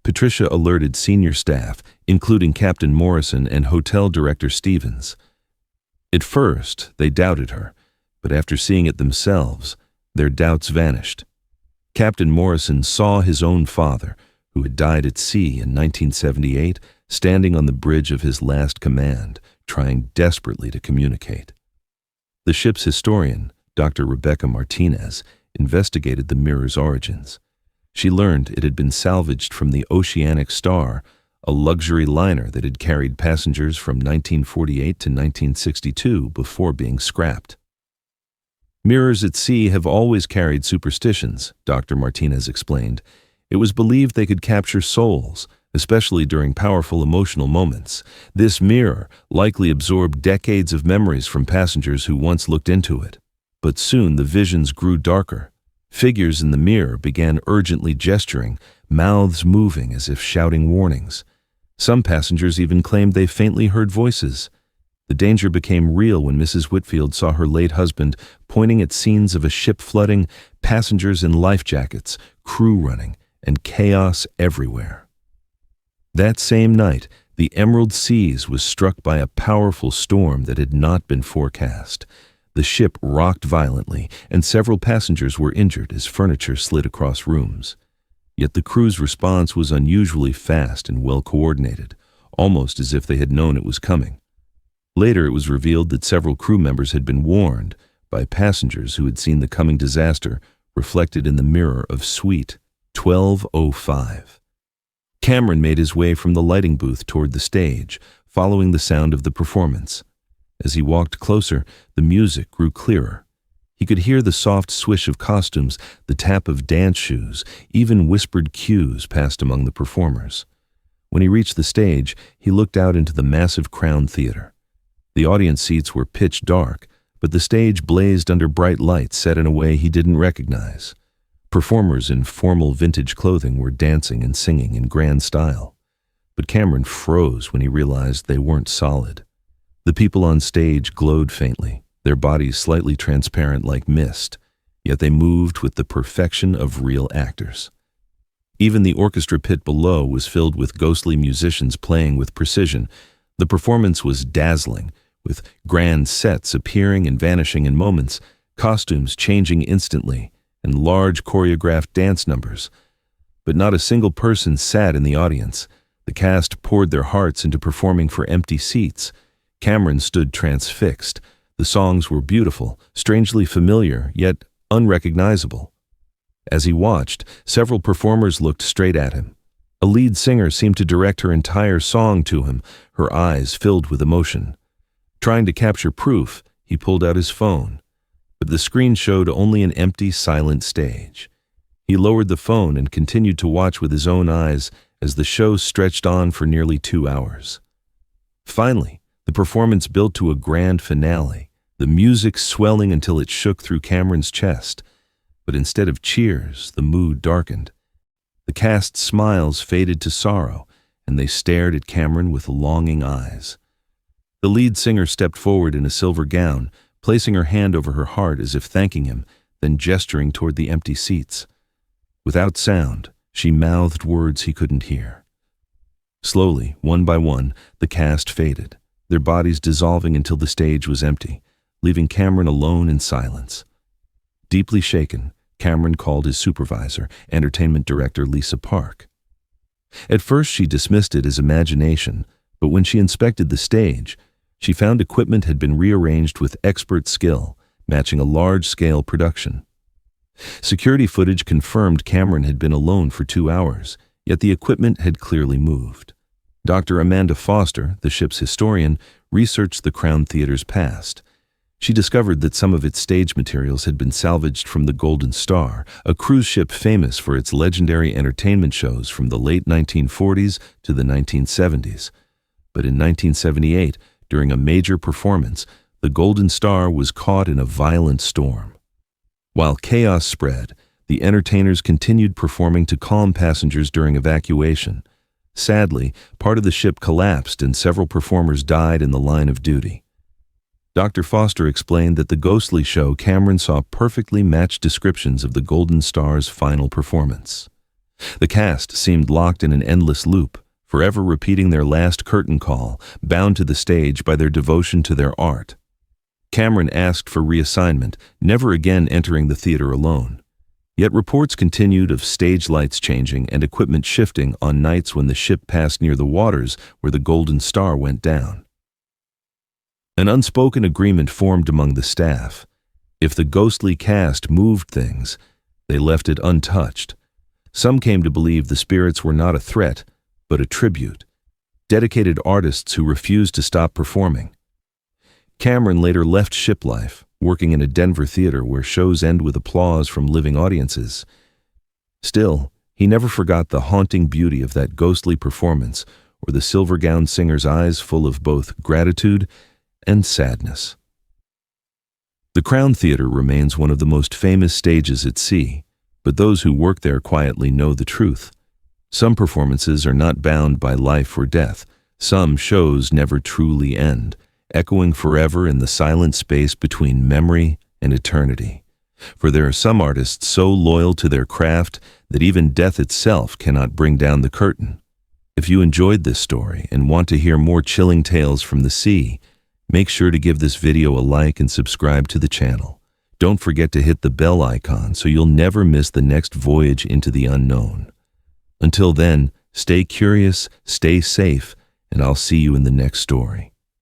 [SPEAKER 1] Patricia alerted senior staff, including Captain Morrison and Hotel Director Stevens. At first, they doubted her, but after seeing it themselves, their doubts vanished. Captain Morrison saw his own father, who had died at sea in 1978, standing on the bridge of his last command, trying desperately to communicate. The ship's historian, Dr. Rebecca Martinez, investigated the mirror's origins. She learned it had been salvaged from the Oceanic Star, a luxury liner that had carried passengers from 1948 to 1962 before being scrapped. Mirrors at sea have always carried superstitions, Dr. Martinez explained. It was believed they could capture souls, especially during powerful emotional moments. This mirror likely absorbed decades of memories from passengers who once looked into it. But soon the visions grew darker. Figures in the mirror began urgently gesturing, mouths moving as if shouting warnings. Some passengers even claimed they faintly heard voices. The danger became real when Mrs. Whitfield saw her late husband pointing at scenes of a ship flooding, passengers in life jackets, crew running, and chaos everywhere. That same night, the Emerald Seas was struck by a powerful storm that had not been forecast. The ship rocked violently, and several passengers were injured as furniture slid across rooms. Yet the crew's response was unusually fast and well coordinated, almost as if they had known it was coming. Later, it was revealed that several crew members had been warned, by passengers who had seen the coming disaster reflected in the mirror of Suite 1205. Cameron made his way from the lighting booth toward the stage, following the sound of the performance. As he walked closer, the music grew clearer. He could hear the soft swish of costumes, the tap of dance shoes, even whispered cues passed among the performers. When he reached the stage, he looked out into the massive Crown Theater. The audience seats were pitch dark, but the stage blazed under bright lights set in a way he didn't recognize. Performers in formal vintage clothing were dancing and singing in grand style. But Cameron froze when he realized they weren't solid. The people on stage glowed faintly, their bodies slightly transparent like mist, yet they moved with the perfection of real actors. Even the orchestra pit below was filled with ghostly musicians playing with precision. The performance was dazzling, with grand sets appearing and vanishing in moments, costumes changing instantly, and large choreographed dance numbers. But not a single person sat in the audience. The cast poured their hearts into performing for empty seats. Cameron stood transfixed. The songs were beautiful, strangely familiar, yet unrecognizable. As he watched, several performers looked straight at him. A lead singer seemed to direct her entire song to him, her eyes filled with emotion. Trying to capture proof, he pulled out his phone, but the screen showed only an empty, silent stage. He lowered the phone and continued to watch with his own eyes as the show stretched on for nearly 2 hours. Finally, the performance built to a grand finale, the music swelling until it shook through Cameron's chest. But instead of cheers, the mood darkened. The cast's smiles faded to sorrow, and they stared at Cameron with longing eyes. The lead singer stepped forward in a silver gown, placing her hand over her heart as if thanking him, then gesturing toward the empty seats. Without sound, she mouthed words he couldn't hear. Slowly, one by one, the cast faded, their bodies dissolving until the stage was empty, leaving Cameron alone in silence. Deeply shaken, Cameron called his supervisor, entertainment director Lisa Park. At first she dismissed it as imagination, but when she inspected the stage, she found equipment had been rearranged with expert skill, matching a large-scale production. Security footage confirmed Cameron had been alone for 2 hours, yet the equipment had clearly moved. Dr. Amanda Foster, the ship's historian, researched the Crown Theater's past. She discovered that some of its stage materials had been salvaged from the Golden Star, a cruise ship famous for its legendary entertainment shows from the late 1940s to the 1970s. But in 1978, during a major performance, the Golden Star was caught in a violent storm. While chaos spread, the entertainers continued performing to calm passengers during evacuation. Sadly, part of the ship collapsed and several performers died in the line of duty. Dr. Foster explained that the ghostly show Cameron saw perfectly matched descriptions of the Golden Star's final performance. The cast seemed locked in an endless loop, forever repeating their last curtain call, bound to the stage by their devotion to their art. Cameron asked for reassignment, never again entering the theater alone. Yet reports continued of stage lights changing and equipment shifting on nights when the ship passed near the waters where the Golden Star went down. An unspoken agreement formed among the staff. If the ghostly cast moved things, they left it untouched. Some came to believe the spirits were not a threat, but a tribute, dedicated artists who refused to stop performing. Cameron later left ship life, working in a Denver theater where shows end with applause from living audiences. Still, he never forgot the haunting beauty of that ghostly performance, or the silver-gowned singer's eyes full of both gratitude and sadness. The Crown Theater remains one of the most famous stages at sea, but those who work there quietly know the truth. Some performances are not bound by life or death. Some shows never truly end, echoing forever in the silent space between memory and eternity. For there are some artists so loyal to their craft that even death itself cannot bring down the curtain. If you enjoyed this story and want to hear more chilling tales from the sea, make sure to give this video a like and subscribe to the channel. Don't forget to hit the bell icon so you'll never miss the next voyage into the unknown. Until then, stay curious, stay safe, and I'll see you in the next story.